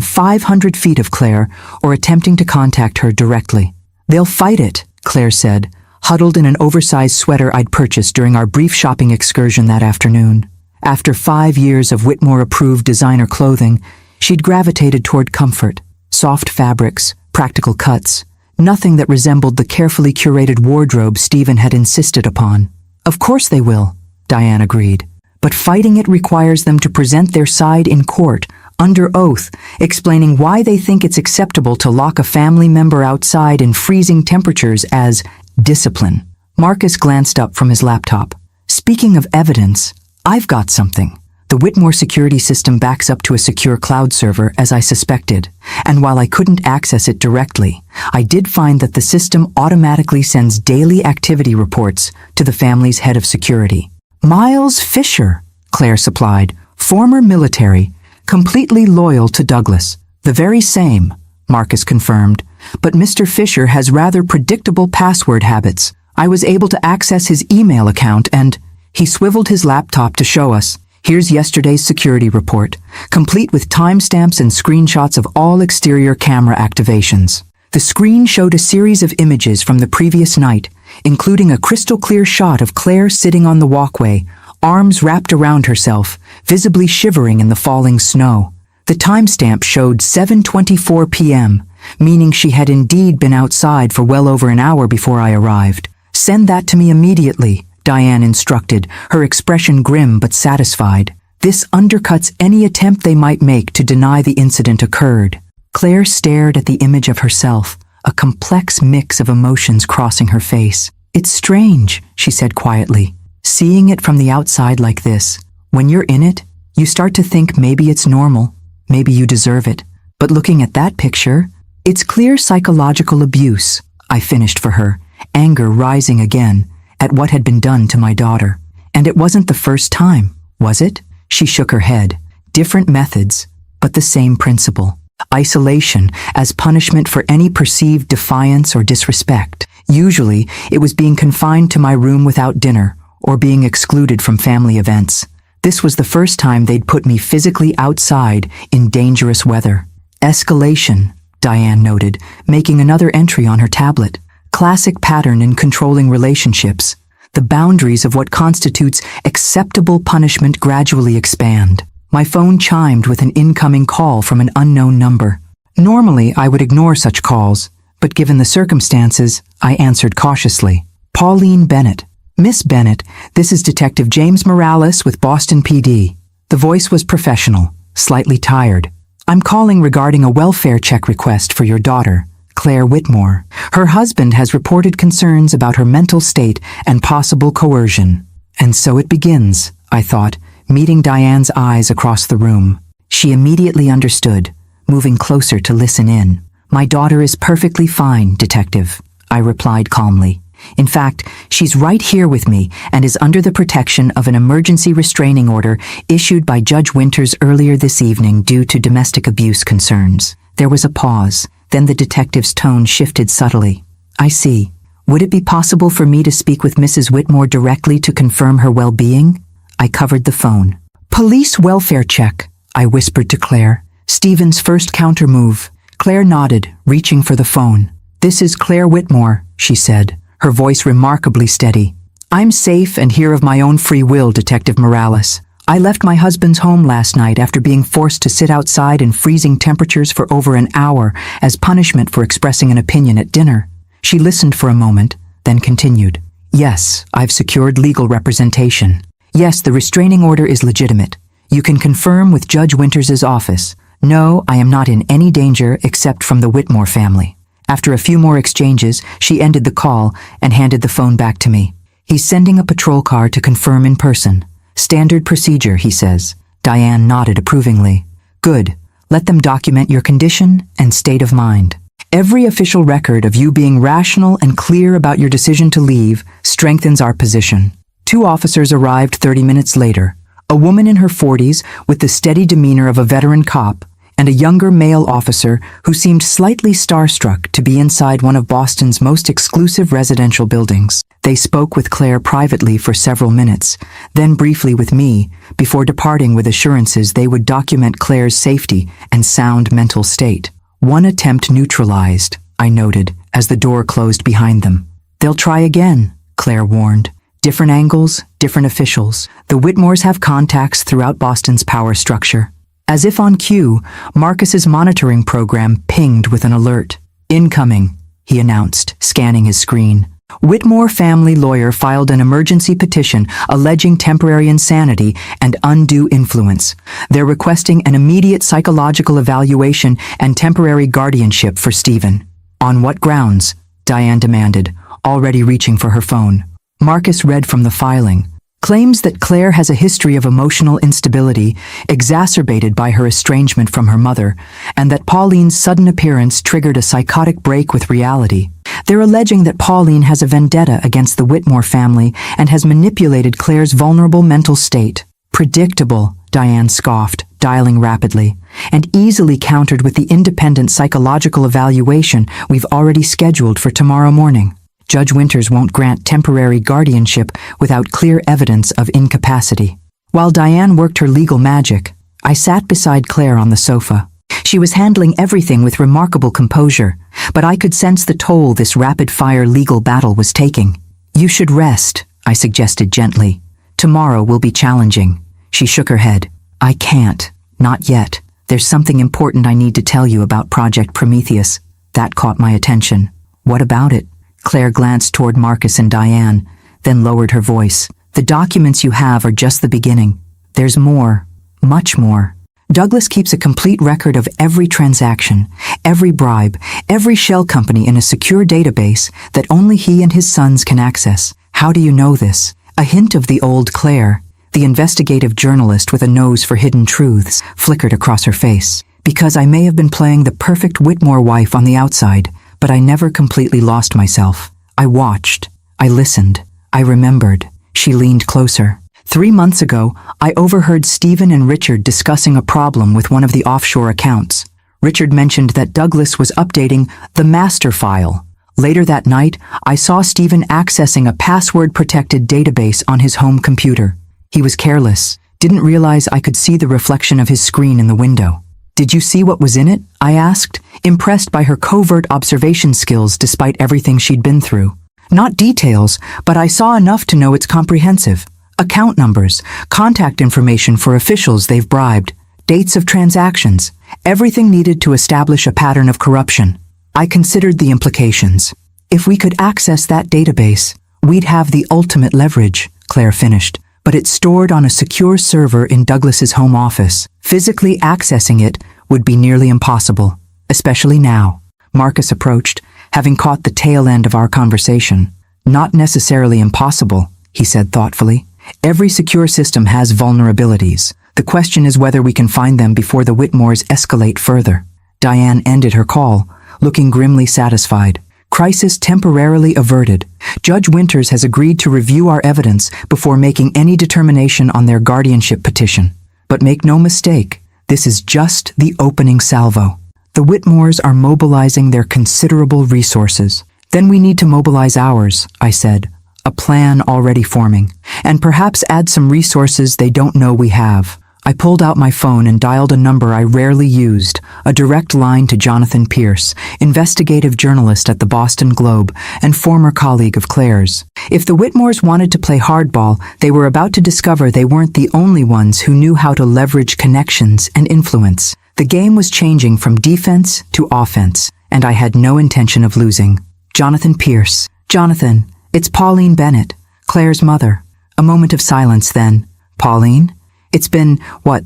500 feet of Claire or attempting to contact her directly. They'll fight it, Claire said, huddled in an oversized sweater I'd purchased during our brief shopping excursion that afternoon. After 5 years of Whitmore-approved designer clothing, she'd gravitated toward comfort, soft fabrics, practical cuts, nothing that resembled the carefully curated wardrobe Stephen had insisted upon. Of course they will, Diane agreed. But fighting it requires them to present their side in court, under oath, explaining why they think it's acceptable to lock a family member outside in freezing temperatures as discipline. Marcus glanced up from his laptop. Speaking of evidence, I've got something. The Whitmore security system backs up to a secure cloud server, as I suspected, and while I couldn't access it directly, I did find that the system automatically sends daily activity reports to the family's head of security. Miles Fisher, Claire supplied, former military, completely loyal to Douglas. The very same, Marcus confirmed, but Mr. Fisher has rather predictable password habits. I was able to access his email account and he swiveled his laptop to show us. Here's yesterday's security report, complete with timestamps and screenshots of all exterior camera activations. The screen showed a series of images from the previous night, including a crystal-clear shot of Claire sitting on the walkway, arms wrapped around herself, visibly shivering in the falling snow. The timestamp showed 7:24 p.m., meaning she had indeed been outside for well over an hour before I arrived. "Send that to me immediately," Diane instructed, her expression grim but satisfied. "This undercuts any attempt they might make to deny the incident occurred." Claire stared at the image of herself, a complex mix of emotions crossing her face. "It's strange," she said quietly. "Seeing it from the outside like this, when you're in it, you start to think maybe it's normal, maybe you deserve it. But looking at that picture, it's clear psychological abuse," I finished for her, anger rising again at what had been done to my daughter. "And it wasn't the first time, was it?" She shook her head. "Different methods, but the same principle. Isolation as punishment for any perceived defiance or disrespect. Usually, it was being confined to my room without dinner or being excluded from family events. This was the first time they'd put me physically outside in dangerous weather." "Escalation," Diane noted, making another entry on her tablet. "Classic pattern in controlling relationships. The boundaries of what constitutes acceptable punishment gradually expand." My phone chimed with an incoming call from an unknown number. Normally, I would ignore such calls, but given the circumstances, I answered cautiously. "Pauline Bennett." "Miss Bennett, this is Detective James Morales with Boston PD." The voice was professional, slightly tired. "I'm calling regarding a welfare check request for your daughter, Claire Whitmore. Her husband has reported concerns about her mental state and possible coercion." And so it begins, I thought, meeting Diane's eyes across the room. She immediately understood, moving closer to listen in. "My daughter is perfectly fine, Detective," I replied calmly. "In fact, she's right here with me and is under the protection of an emergency restraining order issued by Judge Winters earlier this evening due to domestic abuse concerns." There was a pause. Then the detective's tone shifted subtly. "I see. Would it be possible for me to speak with Mrs. Whitmore directly to confirm her well-being?" I covered the phone. "Police welfare check," I whispered to Claire. "Stephen's first counter-move." Claire nodded, reaching for the phone. "This is Claire Whitmore," she said, her voice remarkably steady. "I'm safe and here of my own free will, Detective Morales. I left my husband's home last night after being forced to sit outside in freezing temperatures for over an hour as punishment for expressing an opinion at dinner." She listened for a moment, then continued. "Yes, I've secured legal representation. Yes, the restraining order is legitimate. You can confirm with Judge Winters' office. No, I am not in any danger except from the Whitmore family." After a few more exchanges, she ended the call and handed the phone back to me. "He's sending a patrol car to confirm in person. Standard procedure, he says." Diane nodded approvingly. "Good. Let them document your condition and state of mind. Every official record of you being rational and clear about your decision to leave strengthens our position." 2 officers arrived 30 minutes later, a woman in her 40s with the steady demeanor of a veteran cop, and a younger male officer who seemed slightly starstruck to be inside one of Boston's most exclusive residential buildings. They spoke with Claire privately for several minutes, then briefly with me, before departing with assurances they would document Claire's safety and sound mental state. "One attempt neutralized," I noted, as the door closed behind them. "They'll try again," Claire warned. "Different angles, different officials. The Whitmores have contacts throughout Boston's power structure." As if on cue, Marcus's monitoring program pinged with an alert. "Incoming," he announced, scanning his screen. "Whitmore family lawyer filed an emergency petition alleging temporary insanity and undue influence. They're requesting an immediate psychological evaluation and temporary guardianship for Stephen." "On what grounds?" Diane demanded, already reaching for her phone. Marcus read from the filing. claims that Claire has a history of emotional instability exacerbated by her estrangement from her mother, and that Pauline's sudden appearance triggered a psychotic break with reality. They're alleging that Pauline has a vendetta against the Whitmore family and has manipulated Claire's vulnerable mental state. Predictable, Diane scoffed, dialing rapidly, and easily countered with the independent psychological evaluation we've already scheduled for tomorrow morning. Judge Winters won't grant temporary guardianship without clear evidence of incapacity. While Diane worked her legal magic, I sat beside Claire on the sofa. She was handling everything with remarkable composure, but I could sense the toll this rapid-fire legal battle was taking. "You should rest," I suggested gently. "Tomorrow will be challenging." She shook her head. "I can't. Not yet. There's something important I need to tell you about Project Prometheus." That caught my attention. "What about it?" Claire glanced toward Marcus and Diane, then lowered her voice. "The documents you have are just the beginning. There's more. Much more. Douglas keeps a complete record of every transaction, every bribe, every shell company in a secure database that only he and his sons can access. How do you know this?" A hint of the old Claire, the investigative journalist with a nose for hidden truths, flickered across her face. "Because I may have been playing the perfect Whitmore wife on the outside, but I never completely lost myself. I watched. I listened. I remembered." She leaned closer. 3 months ago, I overheard Stephen and Richard discussing a problem with one of the offshore accounts. Richard mentioned that Douglas was updating the master file. Later that night, I saw Stephen accessing a password-protected database on his home computer. He was careless, didn't realize I could see the reflection of his screen in the window. "Did you see what was in it?" I asked, impressed by her covert observation skills despite everything she'd been through. "Not details, but I saw enough to know it's comprehensive. Account numbers, contact information for officials they've bribed, dates of transactions, everything needed to establish a pattern of corruption." I considered the implications. "If we could access that database, we'd have the ultimate leverage," Claire finished. "But it's stored on a secure server in Douglas's home office. Physically accessing it would be nearly impossible, especially now." Marcus approached, having caught the tail end of our conversation. "Not necessarily impossible," he said thoughtfully. "Every secure system has vulnerabilities. The question is whether we can find them before the Whitmores escalate further." Diane ended her call, looking grimly satisfied. "Crisis temporarily averted. Judge Winters has agreed to review our evidence before making any determination on their guardianship petition. But make no mistake, this is just the opening salvo. The Whitmores are mobilizing their considerable resources. Then we need to mobilize ours," I said, a plan already forming, "and perhaps add some resources they don't know we have." I pulled out my phone and dialed a number I rarely used, a direct line to Jonathan Pierce, investigative journalist at the Boston Globe and former colleague of Claire's. If the Whitmores wanted to play hardball, they were about to discover they weren't the only ones who knew how to leverage connections and influence. The game was changing from defense to offense, and I had no intention of losing. "Jonathan Pierce." "Jonathan, it's Pauline Bennett, Claire's mother." A moment of silence then. "Pauline? It's been,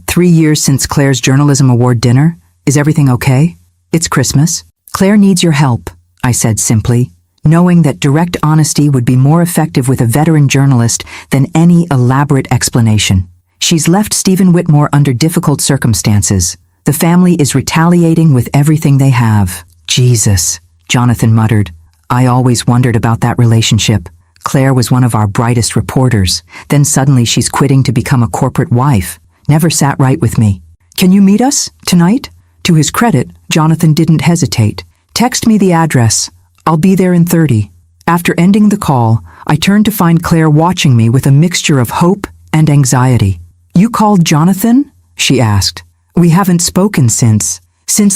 3 years since Claire's Journalism Award dinner? Is everything okay? It's Christmas." "Claire needs your help," I said simply, knowing that direct honesty would be more effective with a veteran journalist than any elaborate explanation. "She's left Stephen Whitmore under difficult circumstances. The family is retaliating with everything they have." "Jesus," Jonathan muttered. "I always wondered about that relationship. Claire was one of our brightest reporters. Then suddenly she's quitting to become a corporate wife. Never sat right with me." "Can you meet us? Tonight?" To his credit, Jonathan didn't hesitate. "Text me the address. I'll be there in 30. After ending the call, I turned to find Claire watching me with a mixture of hope and anxiety. "You called Jonathan?" she asked. "We haven't spoken since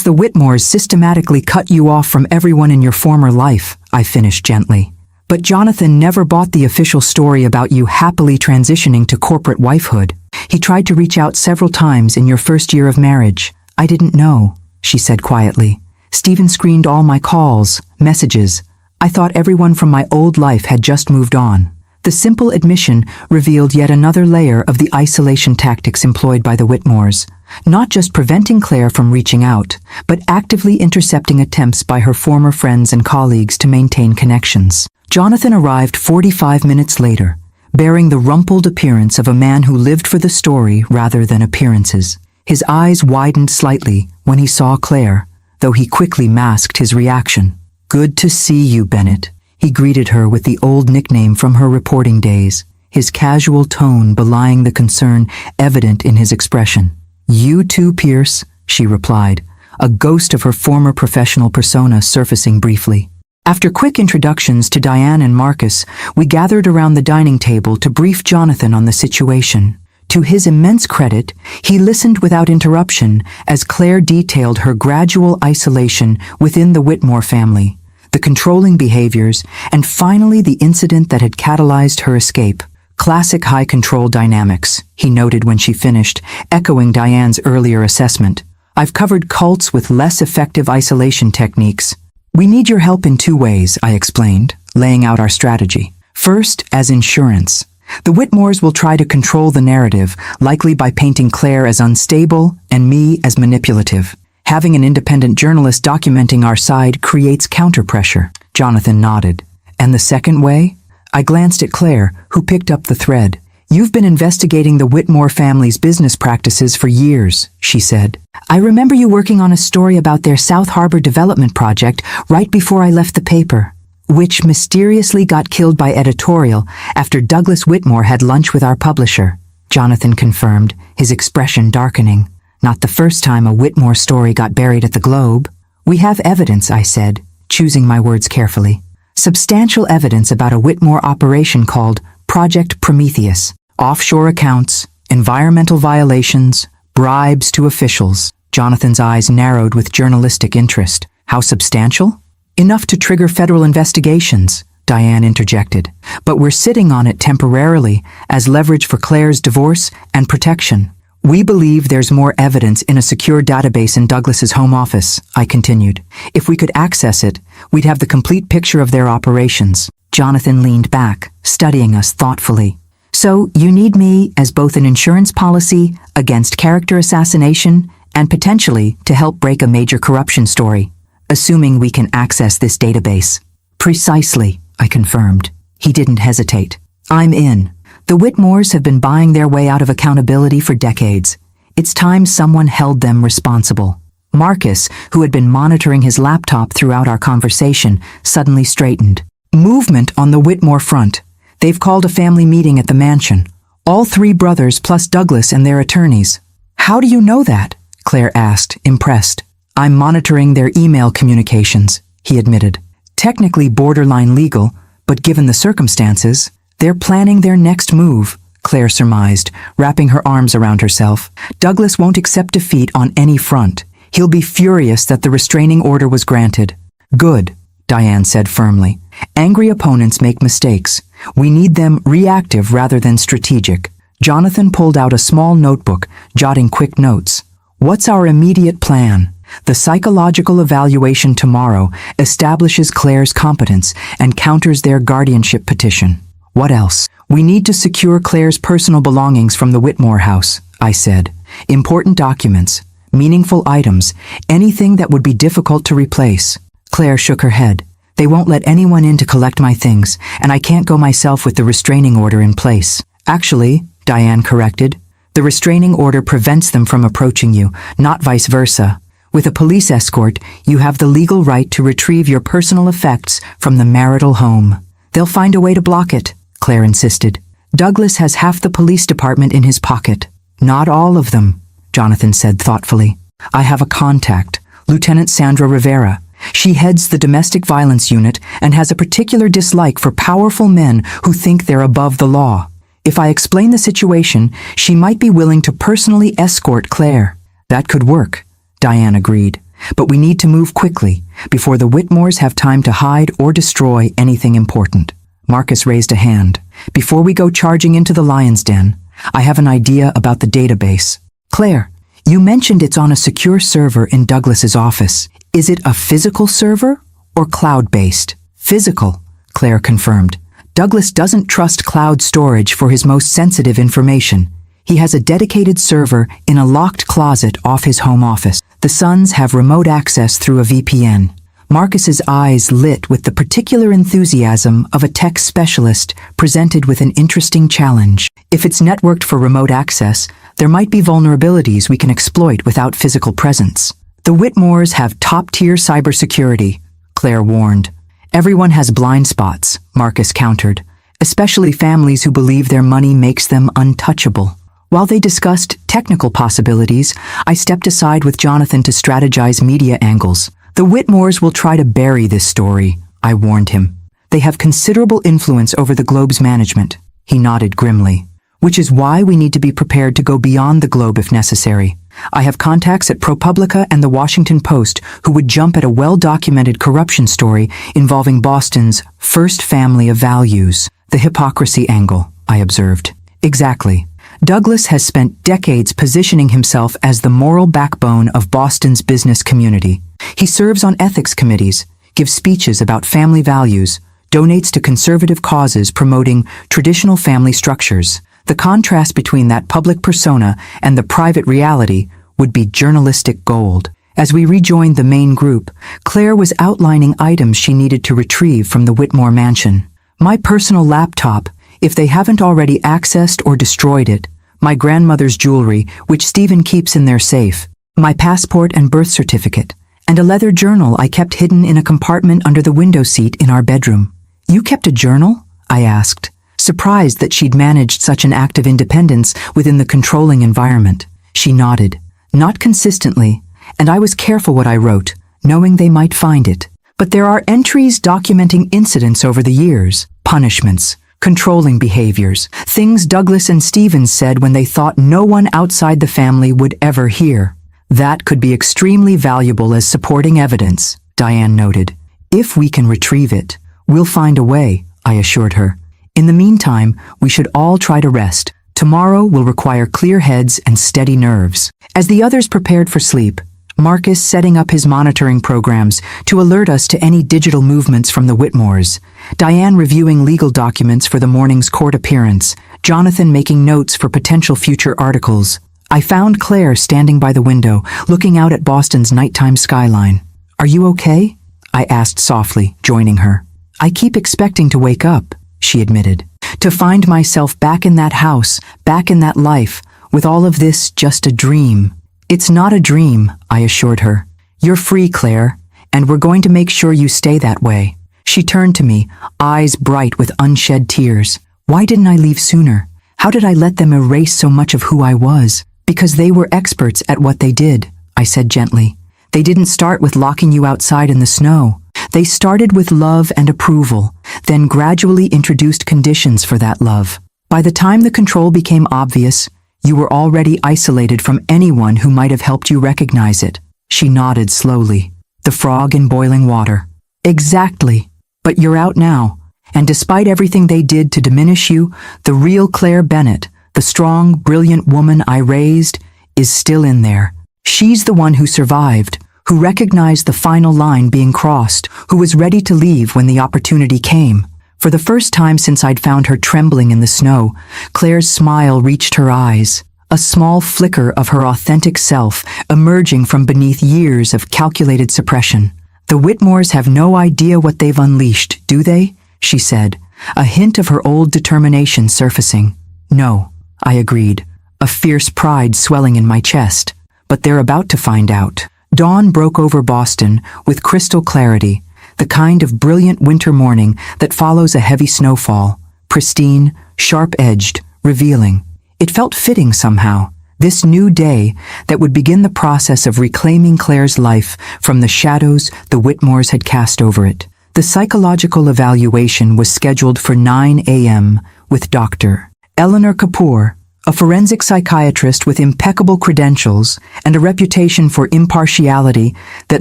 the Whitmores systematically cut you off from everyone in your former life," I finished gently. "But Jonathan never bought the official story about you happily transitioning to corporate wifehood. He tried to reach out several times in your first year of marriage." "I didn't know," she said quietly. "Stephen screened all my calls, messages. I thought everyone from my old life had just moved on." The simple admission revealed yet another layer of the isolation tactics employed by the Whitmores, not just preventing Claire from reaching out, but actively intercepting attempts by her former friends and colleagues to maintain connections. Jonathan arrived 45 minutes later, bearing the rumpled appearance of a man who lived for the story rather than appearances. His eyes widened slightly when he saw Claire, though he quickly masked his reaction. "Good to see you, Bennett," he greeted her with the old nickname from her reporting days, his casual tone belying the concern evident in his expression. "You too, Pierce," she replied, a ghost of her former professional persona surfacing briefly. After quick introductions to Diane and Marcus, we gathered around the dining table to brief Jonathan on the situation. To his immense credit, he listened without interruption as Claire detailed her gradual isolation within the Whitmore family, the controlling behaviors, and finally the incident that had catalyzed her escape. "Classic high control dynamics," he noted when she finished, echoing Diane's earlier assessment. "I've covered cults with less effective isolation techniques. We need your help in 2 ways," I explained, laying out our strategy. "First, as insurance. The Whitmores will try to control the narrative, likely by painting Claire as unstable and me as manipulative. Having an independent journalist documenting our side creates counterpressure." Jonathan nodded. "And the second way?" I glanced at Claire, who picked up the thread. "You've been investigating the Whitmore family's business practices for years," she said. "I remember you working on a story about their South Harbor development project right before I left the paper, which mysteriously got killed by editorial after Douglas Whitmore had lunch with our publisher," Jonathan confirmed, his expression darkening. "Not the first time a Whitmore story got buried at the Globe." "We have evidence," I said, choosing my words carefully. "Substantial evidence about a Whitmore operation called Project Prometheus. Offshore accounts, environmental violations, bribes to officials." Jonathan's eyes narrowed with journalistic interest. "How substantial?" "Enough to trigger federal investigations," Diane interjected. "But we're sitting on it temporarily as leverage for Claire's divorce and protection. We believe there's more evidence in a secure database in Douglas's home office," I continued. "If we could access it, we'd have the complete picture of their operations." Jonathan leaned back, studying us thoughtfully. "So you need me as both an insurance policy against character assassination and potentially to help break a major corruption story, assuming we can access this database." "Precisely," I confirmed. He didn't hesitate. "I'm in. The Whitmores have been buying their way out of accountability for decades. It's time someone held them responsible." Marcus, who had been monitoring his laptop throughout our conversation, suddenly straightened. "Movement on the Whitmore front. They've called a family meeting at the mansion. All 3 brothers plus Douglas and their attorneys." "How do you know that?" Claire asked, impressed. "I'm monitoring their email communications," he admitted. "Technically borderline legal, but given the circumstances, they're planning their next move," Claire surmised, wrapping her arms around herself. "Douglas won't accept defeat on any front. He'll be furious that the restraining order was granted." "Good," Diane said firmly. "Angry opponents make mistakes. We need them reactive rather than strategic." Jonathan pulled out a small notebook, jotting quick notes. "What's our immediate plan?" "The psychological evaluation tomorrow establishes Claire's competence and counters their guardianship petition." "What else?" "We need to secure Claire's personal belongings from the Whitmore house," I said. "Important documents, meaningful items, anything that would be difficult to replace." Claire shook her head. "They won't let anyone in to collect my things, and I can't go myself with the restraining order in place." "Actually," Diane corrected, "the restraining order prevents them from approaching you, not vice versa. With a police escort, you have the legal right to retrieve your personal effects from the marital home." "They'll find a way to block it," Claire insisted. "Douglas has half the police department in his pocket." "Not all of them," Jonathan said thoughtfully. "I have a contact, Lieutenant Sandra Rivera. She heads the domestic violence unit and has a particular dislike for powerful men who think they're above the law. If I explain the situation, she might be willing to personally escort Claire." "That could work," Diane agreed. "But we need to move quickly, before the Whitmores have time to hide or destroy anything important." Marcus raised a hand. "Before we go charging into the lion's den, I have an idea about the database." "Claire, you mentioned it's on a secure server in Douglas's office. Is it a physical server or cloud-based?" "Physical," Claire confirmed. "Douglas doesn't trust cloud storage for his most sensitive information. He has a dedicated server in a locked closet off his home office. The sons have remote access through a VPN. Marcus's eyes lit with the particular enthusiasm of a tech specialist presented with an interesting challenge. If it's networked for remote access, there might be vulnerabilities we can exploit without physical presence. The Whitmores have top-tier cybersecurity, Claire warned. Everyone has blind spots, Marcus countered, especially families who believe their money makes them untouchable. While they discussed technical possibilities, I stepped aside with Jonathan to strategize media angles. The Whitmores will try to bury this story, I warned him. They have considerable influence over the Globe's management. He nodded grimly. Which is why we need to be prepared to go beyond the Globe if necessary. I have contacts at ProPublica and the Washington Post who would jump at a well-documented corruption story involving Boston's first family of values. The hypocrisy angle, I observed. Exactly. Douglas has spent decades positioning himself as the moral backbone of Boston's business community. He serves on ethics committees, gives speeches about family values, donates to conservative causes promoting traditional family structures. The contrast between that public persona and the private reality would be journalistic gold. As we rejoined the main group, Claire was outlining items she needed to retrieve from the Whitmore mansion. My personal laptop, if they haven't already accessed or destroyed it, my grandmother's jewelry, which Stephen keeps in their safe, my passport and birth certificate, and a leather journal I kept hidden in a compartment under the window seat in our bedroom. You kept a journal? I asked, surprised that she'd managed such an act of independence within the controlling environment. She nodded. Not consistently, and I was careful what I wrote, knowing they might find it. But there are entries documenting incidents over the years, punishments, controlling behaviors, things Douglas and Stevens said when they thought no one outside the family would ever hear. That could be extremely valuable as supporting evidence, Diane noted. If we can retrieve it, we'll find a way, I assured her. In the meantime, we should all try to rest. Tomorrow will require clear heads and steady nerves. As the others prepared for sleep, Marcus setting up his monitoring programs to alert us to any digital movements from the Whitmores, Diane reviewing legal documents for the morning's court appearance, Jonathan making notes for potential future articles. I found Claire standing by the window, looking out at Boston's nighttime skyline. Are you okay? I asked softly, joining her. I keep expecting to wake up, she admitted. To find myself back in that house, back in that life, with all of this just a dream. It's not a dream, I assured her. You're free, Claire, and we're going to make sure you stay that way. She turned to me, eyes bright with unshed tears. Why didn't I leave sooner? How did I let them erase so much of who I was? Because they were experts at what they did, I said gently. They didn't start with locking you outside in the snow. They started with love and approval, then gradually introduced conditions for that love. By the time the control became obvious, you were already isolated from anyone who might have helped you recognize it. She nodded slowly. The frog in boiling water. Exactly. But you're out now. And despite everything they did to diminish you, the real Claire Bennett, the strong, brilliant woman I raised, is still in there. She's the one who survived, who recognized the final line being crossed, who was ready to leave when the opportunity came. For the first time since I'd found her trembling in the snow, Claire's smile reached her eyes, a small flicker of her authentic self emerging from beneath years of calculated suppression. The Whitmores have no idea what they've unleashed, do they? She said, a hint of her old determination surfacing. No, I agreed, a fierce pride swelling in my chest. But they're about to find out. Dawn broke over Boston with crystal clarity, the kind of brilliant winter morning that follows a heavy snowfall, pristine, sharp-edged, revealing. It felt fitting somehow, this new day that would begin the process of reclaiming Claire's life from the shadows the Whitmores had cast over it. The psychological evaluation was scheduled for 9 a.m. with Dr. Eleanor Kapoor, a forensic psychiatrist with impeccable credentials and a reputation for impartiality that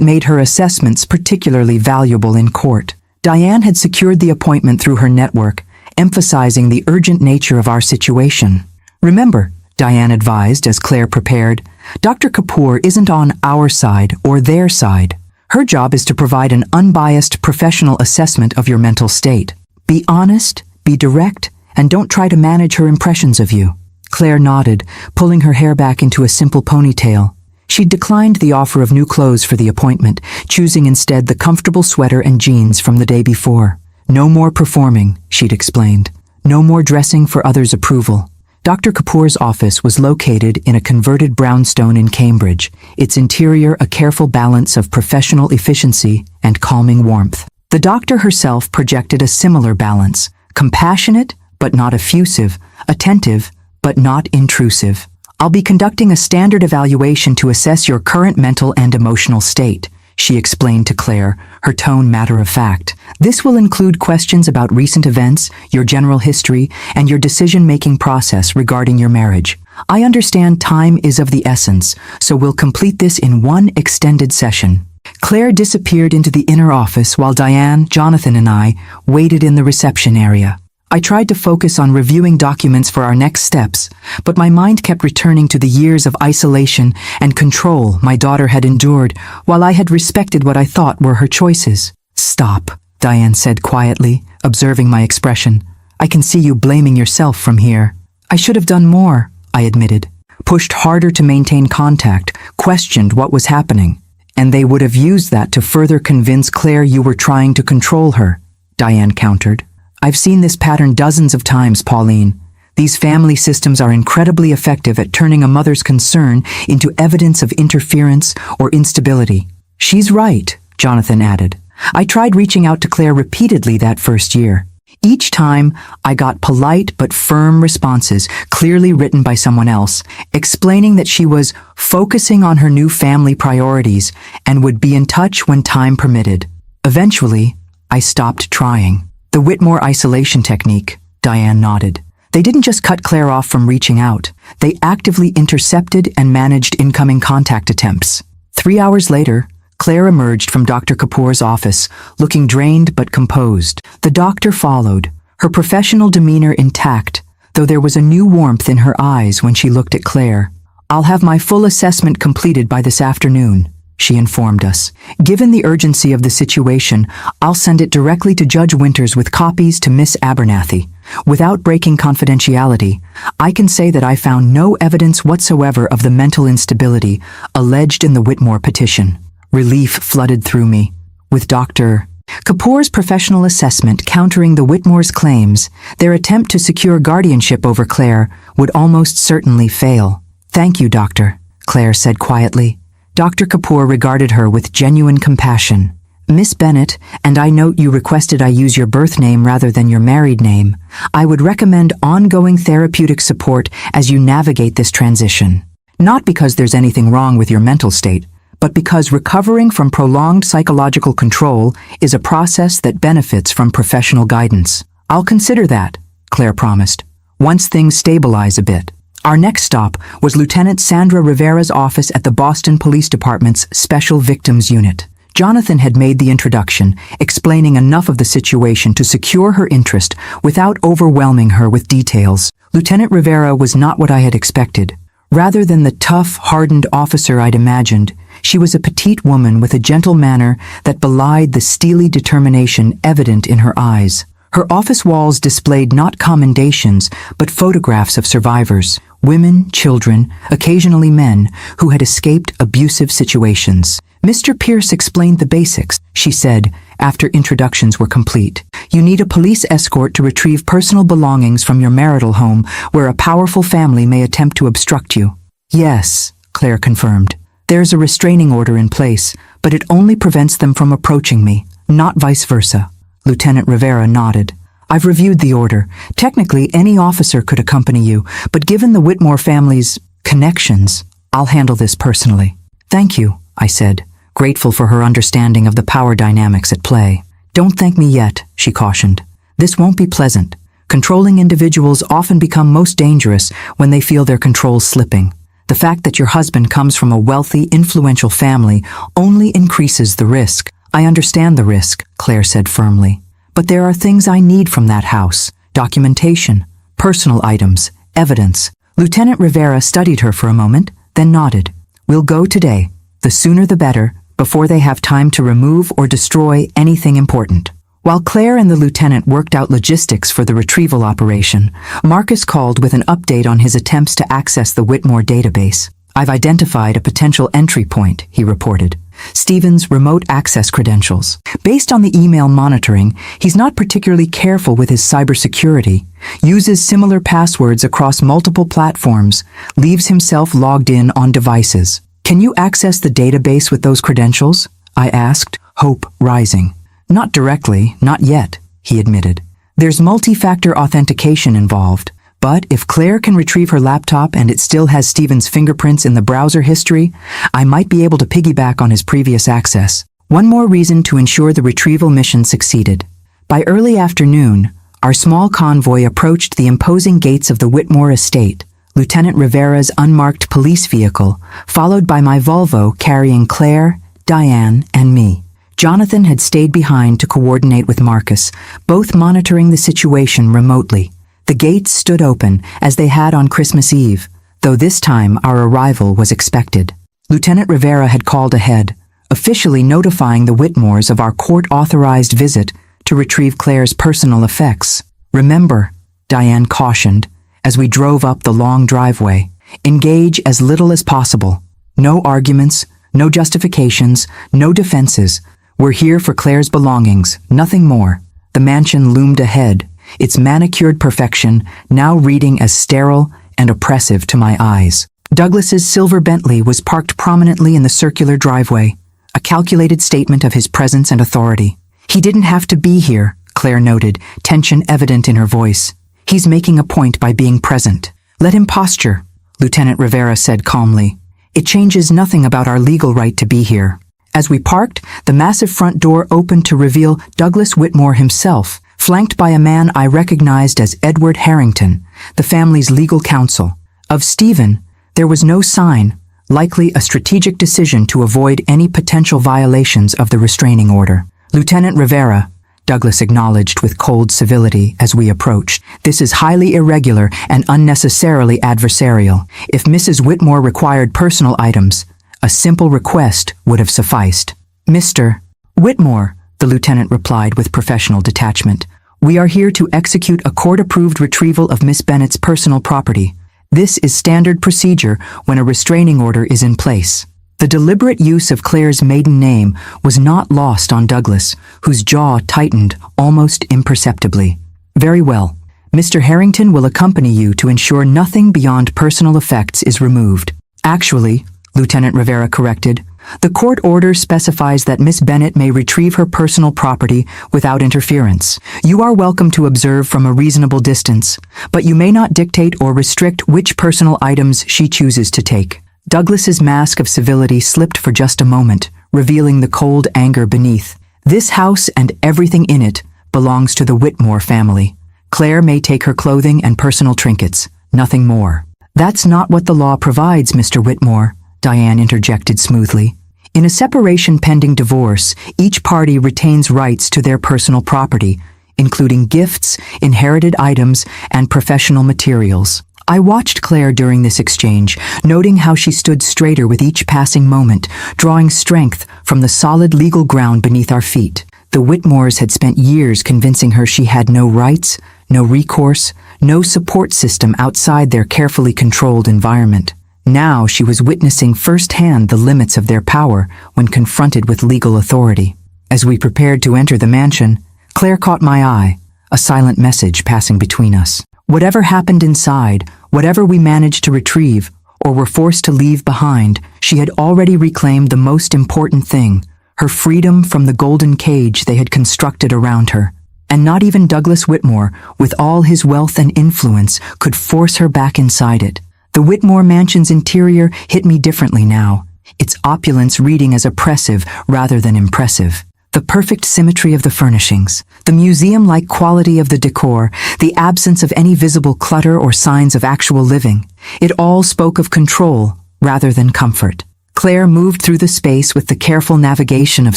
made her assessments particularly valuable in court. Diane had secured the appointment through her network, emphasizing the urgent nature of our situation. Remember, Diane advised as Claire prepared, Dr. Kapoor isn't on our side or their side. Her job is to provide an unbiased professional assessment of your mental state. Be honest, be direct, and don't try to manage her impressions of you. Claire nodded, pulling her hair back into a simple ponytail. She'd declined the offer of new clothes for the appointment, choosing instead the comfortable sweater and jeans from the day before. No more performing, she'd explained. No more dressing for others' approval. Dr. Kapoor's office was located in a converted brownstone in Cambridge, its interior a careful balance of professional efficiency and calming warmth. The doctor herself projected a similar balance, compassionate but not effusive, attentive but not intrusive. I'll be conducting a standard evaluation to assess your current mental and emotional state, she explained to Claire, her tone matter-of-fact. This will include questions about recent events, your general history, and your decision-making process regarding your marriage. I understand time is of the essence, so we'll complete this in one extended session. Claire disappeared into the inner office while Diane, Jonathan, and I waited in the reception area. I tried to focus on reviewing documents for our next steps, but my mind kept returning to the years of isolation and control my daughter had endured while I had respected what I thought were her choices. "Stop," Diane said quietly, observing my expression. "I can see you blaming yourself from here." "I should have done more," I admitted. "Pushed harder to maintain contact, questioned what was happening. And they would have used that to further convince Claire you were trying to control her," Diane countered. "I've seen this pattern dozens of times, Pauline. These family systems are incredibly effective at turning a mother's concern into evidence of interference or instability." "She's right," Jonathan added. "I tried reaching out to Claire repeatedly that first year. Each time, I got polite but firm responses, clearly written by someone else, explaining that she was focusing on her new family priorities and would be in touch when time permitted. Eventually, I stopped trying." "The Whitmore isolation technique," Diane nodded. "They didn't just cut Claire off from reaching out. They actively intercepted and managed incoming contact attempts." 3 hours later, Claire emerged from Dr. Kapoor's office, looking drained but composed. The doctor followed, her professional demeanor intact, though there was a new warmth in her eyes when she looked at Claire. "I'll have my full assessment completed by this afternoon," she informed us. "Given the urgency of the situation, I'll send it directly to Judge Winters with copies to Miss Abernathy. Without breaking confidentiality, I can say that I found no evidence whatsoever of the mental instability alleged in the Whitmore petition." Relief flooded through me. With Dr. Kapoor's professional assessment countering the Whitmore's claims, their attempt to secure guardianship over Claire would almost certainly fail. "Thank you, Doctor," Claire said quietly. Dr. Kapoor regarded her with genuine compassion. "Miss Bennett, and I note you requested I use your birth name rather than your married name. I would recommend ongoing therapeutic support as you navigate this transition. Not because there's anything wrong with your mental state, but because recovering from prolonged psychological control is a process that benefits from professional guidance." "I'll consider that," Claire promised, "once things stabilize a bit." Our next stop was Lieutenant Sandra Rivera's office at the Boston Police Department's Special Victims Unit. Jonathan had made the introduction, explaining enough of the situation to secure her interest without overwhelming her with details. Lieutenant Rivera was not what I had expected. Rather than the tough, hardened officer I'd imagined, she was a petite woman with a gentle manner that belied the steely determination evident in her eyes. Her office walls displayed not commendations, but photographs of survivors, women, children, occasionally men, who had escaped abusive situations. "Mr. Pierce explained the basics," she said, after introductions were complete. "You need a police escort to retrieve personal belongings from your marital home, where a powerful family may attempt to obstruct you." "Yes," Claire confirmed. "There's a restraining order in place, but it only prevents them from approaching me, not vice versa." Lieutenant Rivera nodded. "I've reviewed the order. Technically, any officer could accompany you, but given the Whitmore family's connections, I'll handle this personally." "Thank you," I said, grateful for her understanding of the power dynamics at play. "Don't thank me yet," she cautioned. "This won't be pleasant. Controlling individuals often become most dangerous when they feel their control slipping. The fact that your husband comes from a wealthy, influential family only increases the risk." "I understand the risk," Claire said firmly. "But there are things I need from that house. Documentation, personal items, evidence." Lieutenant Rivera studied her for a moment, then nodded. "We'll go today. The sooner the better, before they have time to remove or destroy anything important." While Claire and the lieutenant worked out logistics for the retrieval operation, Marcus called with an update on his attempts to access the Whitmore database. I've identified a potential entry point, he reported. Stephen's remote access credentials. Based on the email monitoring, he's not particularly careful with his cybersecurity, uses similar passwords across multiple platforms, leaves himself logged in on devices. Can you access the database with those credentials? I asked, hope rising. Not directly, not yet, he admitted. There's multi-factor authentication involved. But if Claire can retrieve her laptop and it still has Stephen's fingerprints in the browser history, I might be able to piggyback on his previous access. One more reason to ensure the retrieval mission succeeded. By early afternoon, our small convoy approached the imposing gates of the Whitmore estate, Lieutenant Rivera's unmarked police vehicle, followed by my Volvo carrying Claire, Diane, and me. Jonathan had stayed behind to coordinate with Marcus, both monitoring the situation remotely. The gates stood open, as they had on Christmas Eve, though this time our arrival was expected. Lieutenant Rivera had called ahead, officially notifying the Whitmores of our court-authorized visit to retrieve Claire's personal effects. Remember, Diane cautioned, as we drove up the long driveway, engage as little as possible. No arguments, no justifications, no defenses. We're here for Claire's belongings, nothing more. The mansion loomed ahead, its manicured perfection now reading as sterile and oppressive to my eyes. Douglas's silver Bentley was parked prominently in the circular driveway, a calculated statement of his presence and authority. He didn't have to be here, Claire noted, tension evident in her voice. He's making a point by being present. Let him posture, Lieutenant Rivera said calmly. It changes nothing about our legal right to be here. As we parked, the massive front door opened to reveal Douglas Whitmore himself, flanked by a man I recognized as Edward Harrington, the family's legal counsel. Of Stephen, there was no sign, likely a strategic decision to avoid any potential violations of the restraining order. Lieutenant Rivera, Douglas acknowledged with cold civility as we approached, this is highly irregular and unnecessarily adversarial. If Mrs. Whitmore required personal items, a simple request would have sufficed. Mr. Whitmore, the lieutenant replied with professional detachment. We are here to execute a court-approved retrieval of Miss Bennett's personal property. This is standard procedure when a restraining order is in place. The deliberate use of Claire's maiden name was not lost on Douglas, whose jaw tightened almost imperceptibly. Very well. Mr. Harrington will accompany you to ensure nothing beyond personal effects is removed. Actually, Lieutenant Rivera corrected, the court order specifies that Miss Bennett may retrieve her personal property without interference. You are welcome to observe from a reasonable distance, but you may not dictate or restrict which personal items she chooses to take. Douglas's mask of civility slipped for just a moment, revealing the cold anger beneath. This house and everything in it belongs to the Whitmore family. Claire may take her clothing and personal trinkets, nothing more. That's not what the law provides, Mr. Whitmore, Diane interjected smoothly. In a separation pending divorce, each party retains rights to their personal property, including gifts, inherited items, and professional materials. I watched Claire during this exchange, noting how she stood straighter with each passing moment, drawing strength from the solid legal ground beneath our feet. The Whitmores had spent years convincing her she had no rights, no recourse, no support system outside their carefully controlled environment. Now she was witnessing firsthand the limits of their power when confronted with legal authority. As we prepared to enter the mansion, Claire caught my eye, a silent message passing between us. Whatever happened inside, whatever we managed to retrieve, or were forced to leave behind, she had already reclaimed the most important thing, her freedom from the golden cage they had constructed around her. And not even Douglas Whitmore, with all his wealth and influence, could force her back inside it. The Whitmore mansion's interior hit me differently now, its opulence reading as oppressive rather than impressive. The perfect symmetry of the furnishings, the museum-like quality of the decor, the absence of any visible clutter or signs of actual living. It all spoke of control rather than comfort. Claire moved through the space with the careful navigation of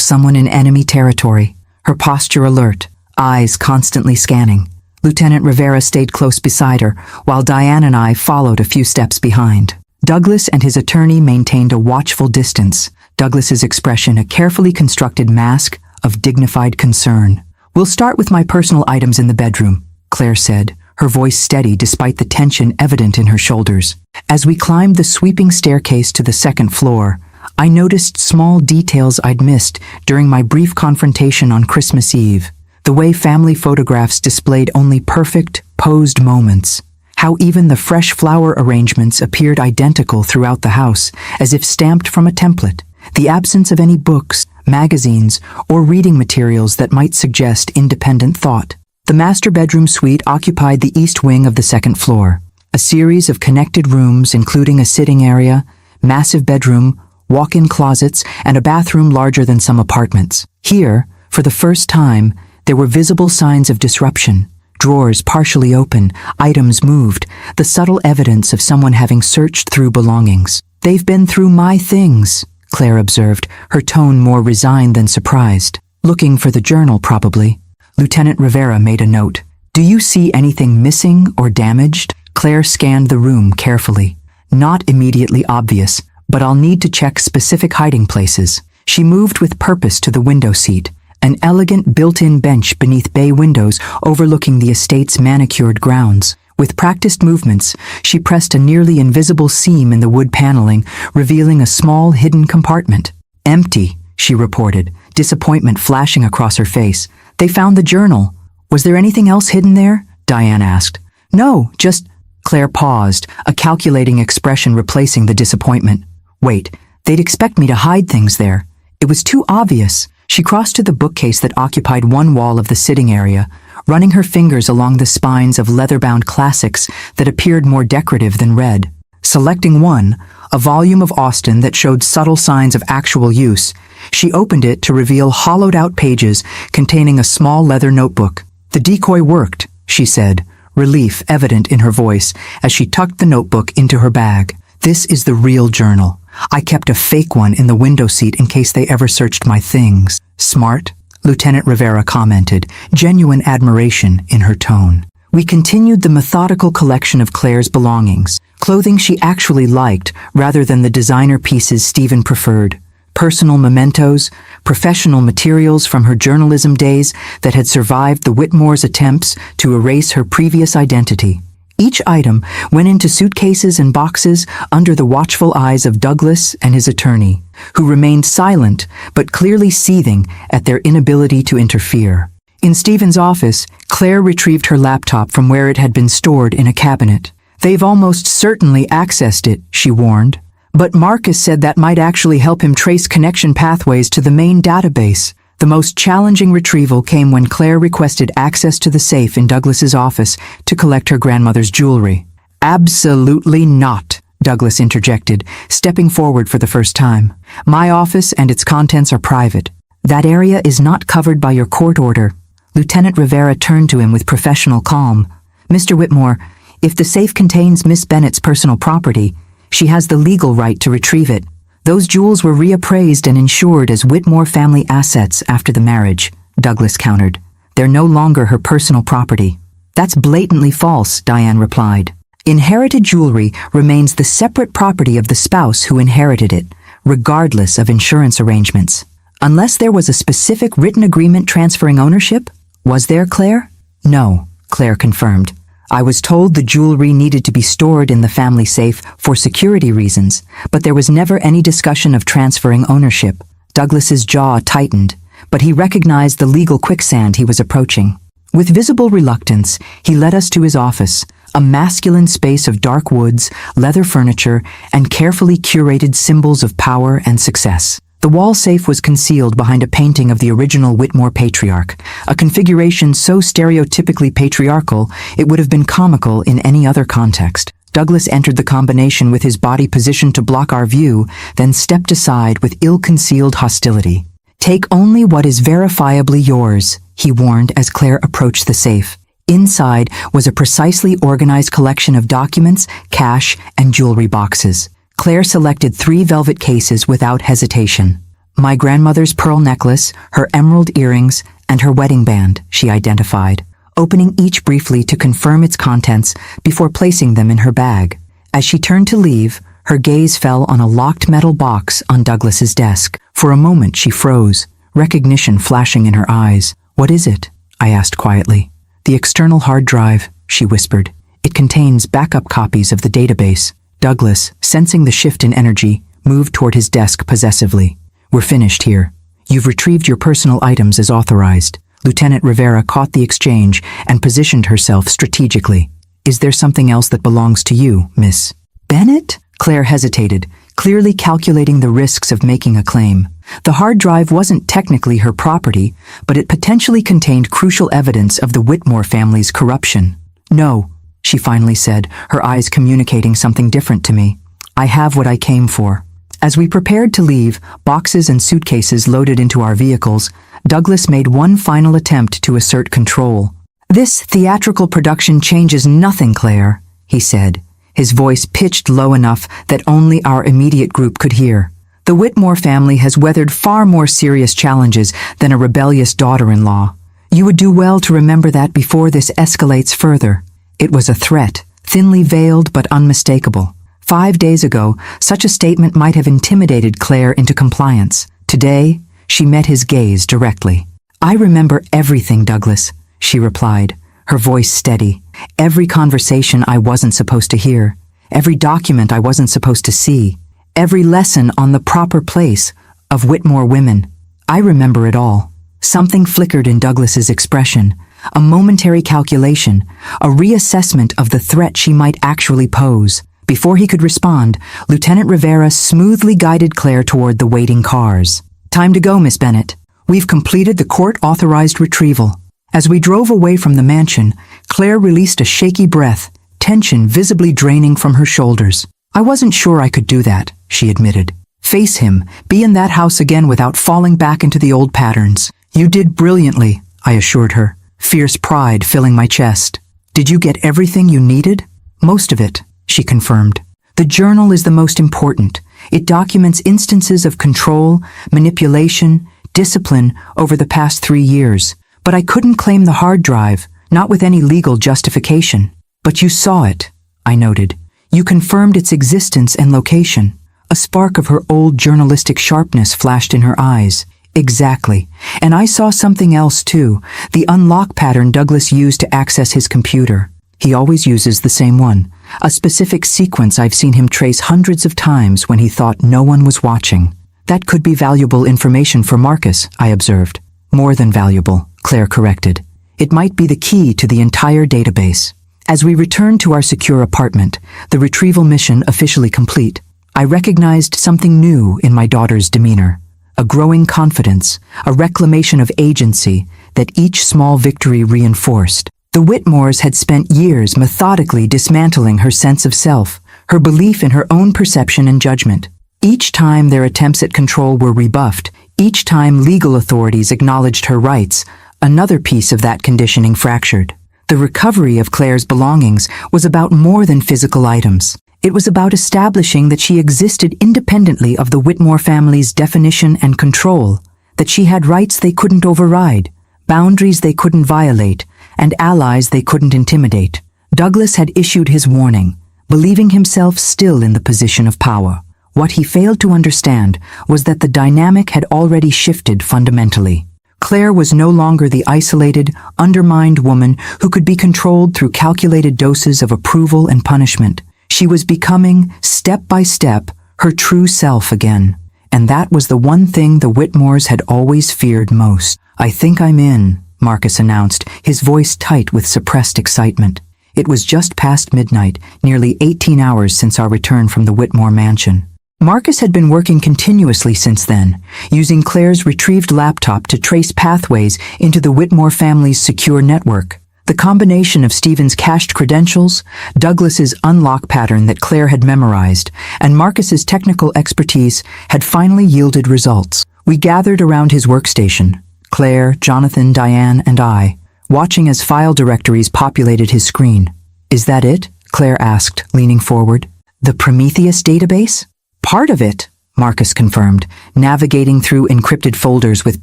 someone in enemy territory, her posture alert, eyes constantly scanning. Lieutenant Rivera stayed close beside her, while Diane and I followed a few steps behind. Douglas and his attorney maintained a watchful distance, Douglas's expression a carefully constructed mask of dignified concern. We'll start with my personal items in the bedroom, Claire said, her voice steady despite the tension evident in her shoulders. As we climbed the sweeping staircase to the second floor, I noticed small details I'd missed during my brief confrontation on Christmas Eve. The way family photographs displayed only perfect, posed moments. How even the fresh flower arrangements appeared identical throughout the house, as if stamped from a template. The absence of any books, magazines, or reading materials that might suggest independent thought. The master bedroom suite occupied the east wing of the second floor. A series of connected rooms including a sitting area, massive bedroom, walk-in closets, and a bathroom larger than some apartments. Here, for the first time, there were visible signs of disruption. Drawers partially open, items moved, the subtle evidence of someone having searched through belongings. "They've been through my things," Claire observed, her tone more resigned than surprised. "Looking for the journal, probably." Lieutenant Rivera made a note. "Do you see anything missing or damaged?" Claire scanned the room carefully. "Not immediately obvious, but I'll need to check specific hiding places." She moved with purpose to the window seat, an elegant built-in bench beneath bay windows overlooking the estate's manicured grounds. With practiced movements, she pressed a nearly invisible seam in the wood paneling, revealing a small hidden compartment. "Empty," she reported, disappointment flashing across her face. "They found the journal." "Was there anything else hidden there?" Diane asked. "No, just—" Claire paused, a calculating expression replacing the disappointment. "Wait, they'd expect me to hide things there. It was too obvious." She crossed to the bookcase that occupied one wall of the sitting area, running her fingers along the spines of leather-bound classics that appeared more decorative than read. Selecting one, a volume of Austen that showed subtle signs of actual use, she opened it to reveal hollowed-out pages containing a small leather notebook. "The decoy worked," she said, relief evident in her voice as she tucked the notebook into her bag. "This is the real journal. I kept a fake one in the window seat in case they ever searched my things." "Smart," Lieutenant Rivera commented, genuine admiration in her tone. We continued the methodical collection of Claire's belongings, clothing she actually liked rather than the designer pieces Stephen preferred. Personal mementos, professional materials from her journalism days that had survived the Whitmore's attempts to erase her previous identity. Each item went into suitcases and boxes under the watchful eyes of Douglas and his attorney, who remained silent but clearly seething at their inability to interfere. In Stephen's office, Claire retrieved her laptop from where it had been stored in a cabinet. "They've almost certainly accessed it," she warned. "But Marcus said that might actually help him trace connection pathways to the main database." The most challenging retrieval came when Claire requested access to the safe in Douglas's office to collect her grandmother's jewelry. "Absolutely not," Douglas interjected, stepping forward for the first time. "My office and its contents are private. That area is not covered by your court order." Lieutenant Rivera turned to him with professional calm. "Mr. Whitmore, if the safe contains Miss Bennett's personal property, she has the legal right to retrieve it. Those jewels were reappraised and insured as Whitmore family assets after the marriage," Douglas countered. "They're no longer her personal property." "That's blatantly false," Diane replied. "Inherited jewelry remains the separate property of the spouse who inherited it, regardless of insurance arrangements. Unless there was a specific written agreement transferring ownership. Was there, Claire?" "No," Claire confirmed. "I was told the jewelry needed to be stored in the family safe for security reasons, but there was never any discussion of transferring ownership." Douglas's jaw tightened, but he recognized the legal quicksand he was approaching. With visible reluctance, he led us to his office, a masculine space of dark woods, leather furniture, and carefully curated symbols of power and success. The wall safe was concealed behind a painting of the original Whitmore patriarch, a configuration so stereotypically patriarchal it would have been comical in any other context. Douglas entered the combination with his body positioned to block our view, then stepped aside with ill-concealed hostility. "Take only what is verifiably yours," he warned as Claire approached the safe. Inside was a precisely organized collection of documents, cash, and jewelry boxes. Claire selected 3 velvet cases without hesitation. "My grandmother's pearl necklace, her emerald earrings, and her wedding band," she identified, opening each briefly to confirm its contents before placing them in her bag. As she turned to leave, her gaze fell on a locked metal box on Douglas's desk. For a moment she froze, recognition flashing in her eyes. "What is it?" I asked quietly. "The external hard drive," she whispered. "It contains backup copies of the database." Douglas, sensing the shift in energy, moved toward his desk possessively. "We're finished here. You've retrieved your personal items as authorized." Lieutenant Rivera caught the exchange and positioned herself strategically. "Is there something else that belongs to you, Miss Bennett?" Claire hesitated, clearly calculating the risks of making a claim. The hard drive wasn't technically her property, but it potentially contained crucial evidence of the Whitmore family's corruption. "No," she finally said, her eyes communicating something different to me. "I have what I came for." As we prepared to leave, boxes and suitcases loaded into our vehicles, Douglas made one final attempt to assert control. "This theatrical production changes nothing, Claire," he said, his voice pitched low enough that only our immediate group could hear. "The Whitmore family has weathered far more serious challenges than a rebellious daughter-in-law. You would do well to remember that before this escalates further." It was a threat, thinly veiled but unmistakable. 5 days ago, such a statement might have intimidated Claire into compliance. Today, she met his gaze directly. "I remember everything, Douglas," she replied, her voice steady. "Every conversation I wasn't supposed to hear, every document I wasn't supposed to see, every lesson on the proper place of Whitmore women. I remember it all." Something flickered in Douglas's expression, a momentary calculation, a reassessment of the threat she might actually pose. Before he could respond, Lieutenant Rivera smoothly guided Claire toward the waiting cars. "Time to go, Miss Bennett. We've completed the court-authorized retrieval." As we drove away from the mansion, Claire released a shaky breath, tension visibly draining from her shoulders. "I wasn't sure I could do that," she admitted. "Face him, be in that house again without falling back into the old patterns." "You did brilliantly," I assured her, fierce pride filling my chest. "Did you get everything you needed?" "Most of it," she confirmed. "The journal is the most important. It documents instances of control, manipulation, discipline over the past 3 years. But I couldn't claim the hard drive, not with any legal justification." "But you saw it," I noted. "You confirmed its existence and location." A spark of her old journalistic sharpness flashed in her eyes. "Exactly. And I saw something else too, the unlock pattern Douglas used to access his computer. He always uses the same one, a specific sequence I've seen him trace hundreds of times when he thought no one was watching." "That could be valuable information for Marcus," I observed. "More than valuable," Claire corrected. "It might be the key to the entire database." As we returned to our secure apartment, the retrieval mission officially complete, I recognized something new in my daughter's demeanor. A growing confidence, a reclamation of agency that each small victory reinforced. The Whitmores had spent years methodically dismantling her sense of self, her belief in her own perception and judgment. Each time their attempts at control were rebuffed, each time legal authorities acknowledged her rights, another piece of that conditioning fractured. The recovery of Claire's belongings was about more than physical items. It was about establishing that she existed independently of the Whitmore family's definition and control, that she had rights they couldn't override, boundaries they couldn't violate, and allies they couldn't intimidate. Douglas had issued his warning, believing himself still in the position of power. What he failed to understand was that the dynamic had already shifted fundamentally. Claire was no longer the isolated, undermined woman who could be controlled through calculated doses of approval and punishment. She was becoming, step by step, her true self again. And that was the one thing the Whitmores had always feared most. "I think I'm in," Marcus announced, his voice tight with suppressed excitement. It was just past midnight, nearly 18 hours since our return from the Whitmore mansion. Marcus had been working continuously since then, using Claire's retrieved laptop to trace pathways into the Whitmore family's secure network. The combination of Stephen's cached credentials, Douglas's unlock pattern that Claire had memorized, and Marcus's technical expertise had finally yielded results. We gathered around his workstation, Claire, Jonathan, Diane, and I, watching as file directories populated his screen. "Is that it?" Claire asked, leaning forward. "The Prometheus database?" "Part of it," Marcus confirmed, navigating through encrypted folders with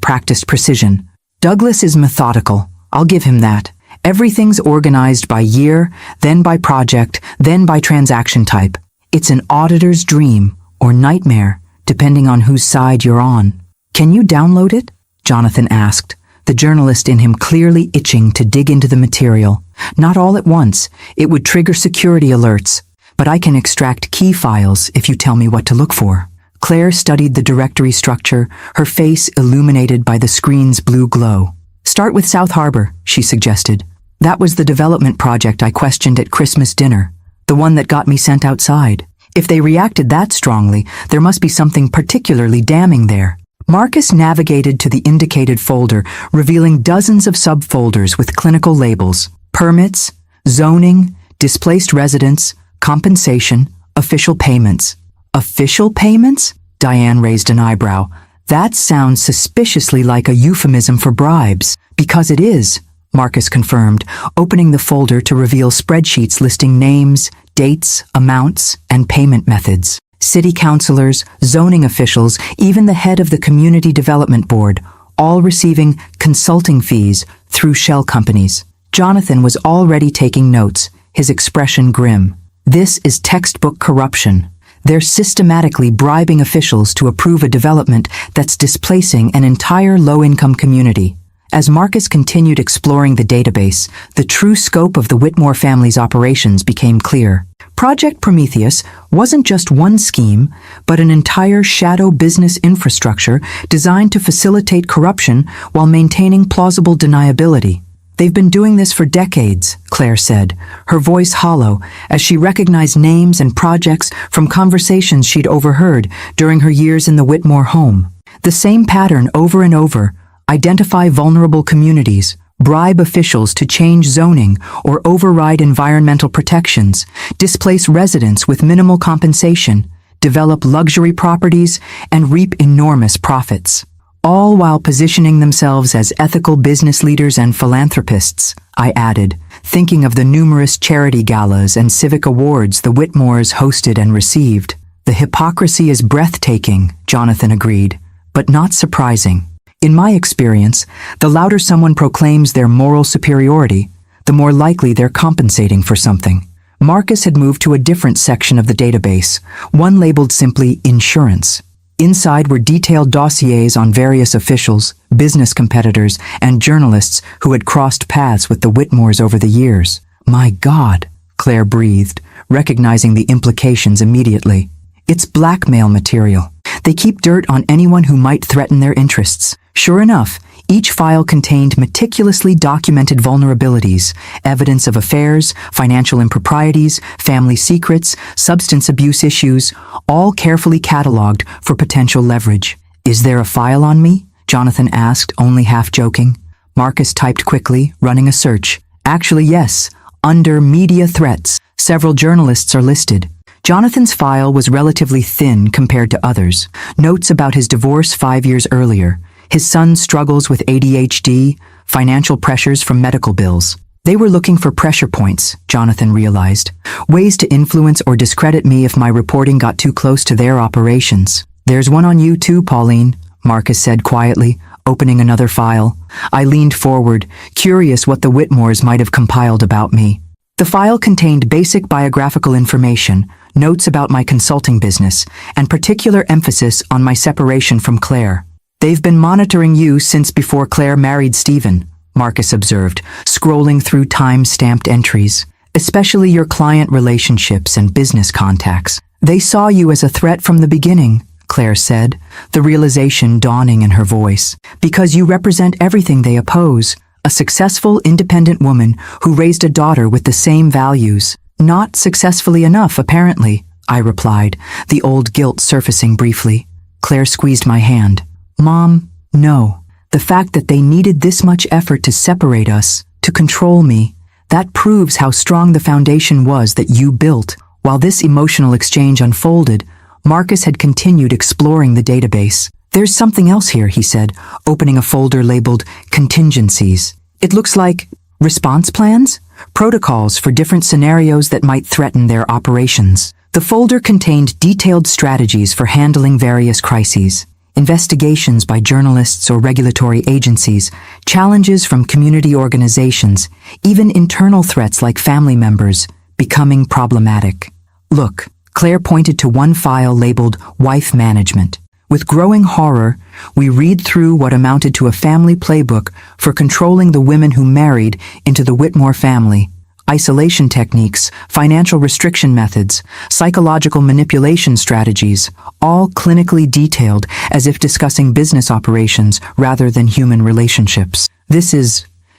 practiced precision. "Douglas is methodical, I'll give him that. Everything's organized by year, then by project, then by transaction type. It's an auditor's dream, or nightmare, depending on whose side you're on." "Can you download it?" Jonathan asked, the journalist in him clearly itching to dig into the material. Not all at once. It would trigger security alerts. But I can extract key files if you tell me what to look for. Claire studied the directory structure, her face illuminated by the screen's blue glow. Start with South Harbor, she suggested. That was the development project I questioned at Christmas dinner, the one that got me sent outside. If they reacted that strongly, there must be something particularly damning there. Marcus navigated to the indicated folder, revealing dozens of subfolders with clinical labels: permits, zoning, displaced residents, compensation, official payments. Official payments? Diane raised an eyebrow. That sounds suspiciously like a euphemism for bribes. Because it is, Marcus confirmed, opening the folder to reveal spreadsheets listing names, dates, amounts, and payment methods. City councilors, zoning officials, even the head of the Community Development Board, all receiving consulting fees through shell companies. Jonathan was already taking notes, his expression grim. This is textbook corruption. They're systematically bribing officials to approve a development that's displacing an entire low-income community. As Marcus continued exploring the database, the true scope of the Whitmore family's operations became clear. Project Prometheus wasn't just one scheme, but an entire shadow business infrastructure designed to facilitate corruption while maintaining plausible deniability. They've been doing this for decades, Claire said, her voice hollow as she recognized names and projects from conversations she'd overheard during her years in the Whitmore home. The same pattern over and over: identify vulnerable communities, bribe officials to change zoning or override environmental protections, displace residents with minimal compensation, develop luxury properties, and reap enormous profits. All while positioning themselves as ethical business leaders and philanthropists, I added, thinking of the numerous charity galas and civic awards the Whitmores hosted and received. The hypocrisy is breathtaking, Jonathan agreed, but not surprising. In my experience, the louder someone proclaims their moral superiority, the more likely they're compensating for something. Marcus had moved to a different section of the database, one labeled simply Insurance. Inside were detailed dossiers on various officials, business competitors, and journalists who had crossed paths with the Whitmores over the years. My God, Claire breathed, recognizing the implications immediately. It's blackmail material. They keep dirt on anyone who might threaten their interests. Sure enough, each file contained meticulously documented vulnerabilities, evidence of affairs, financial improprieties, family secrets, substance abuse issues, all carefully cataloged for potential leverage. Is there a file on me? Jonathan asked, only half joking. Marcus typed quickly, running a search. Actually, yes. Under media threats, several journalists are listed. Jonathan's file was relatively thin compared to others. Notes about his divorce 5 years earlier, his son's struggles with ADHD, financial pressures from medical bills. They were looking for pressure points, Jonathan realized. Ways to influence or discredit me if my reporting got too close to their operations. There's one on you too, Pauline, Marcus said quietly, opening another file. I leaned forward, curious what the Whitmores might have compiled about me. The file contained basic biographical information, notes about my consulting business, and particular emphasis on my separation from Claire. They've been monitoring you since before Claire married Stephen, Marcus observed, scrolling through time-stamped entries, especially your client relationships and business contacts. They saw you as a threat from the beginning, Claire said, the realization dawning in her voice. Because you represent everything they oppose, a successful, independent woman who raised a daughter with the same values. Not successfully enough, apparently, I replied, the old guilt surfacing briefly. Claire squeezed my hand. Mom, no. The fact that they needed this much effort to separate us, to control me, that proves how strong the foundation was that you built. While this emotional exchange unfolded, Marcus had continued exploring the database. There's something else here, he said, opening a folder labeled Contingencies. It looks like response plans? Protocols for different scenarios that might threaten their operations. The folder contained detailed strategies for handling various crises, investigations by journalists or regulatory agencies, challenges from community organizations, even internal threats like family members becoming problematic. Look, Claire pointed to one file labeled Wife Management. With growing horror, we read through what amounted to a family playbook for controlling the women who married into the Whitmore family. Isolation techniques, financial restriction methods, psychological manipulation strategies, all clinically detailed as if discussing business operations rather than human relationships.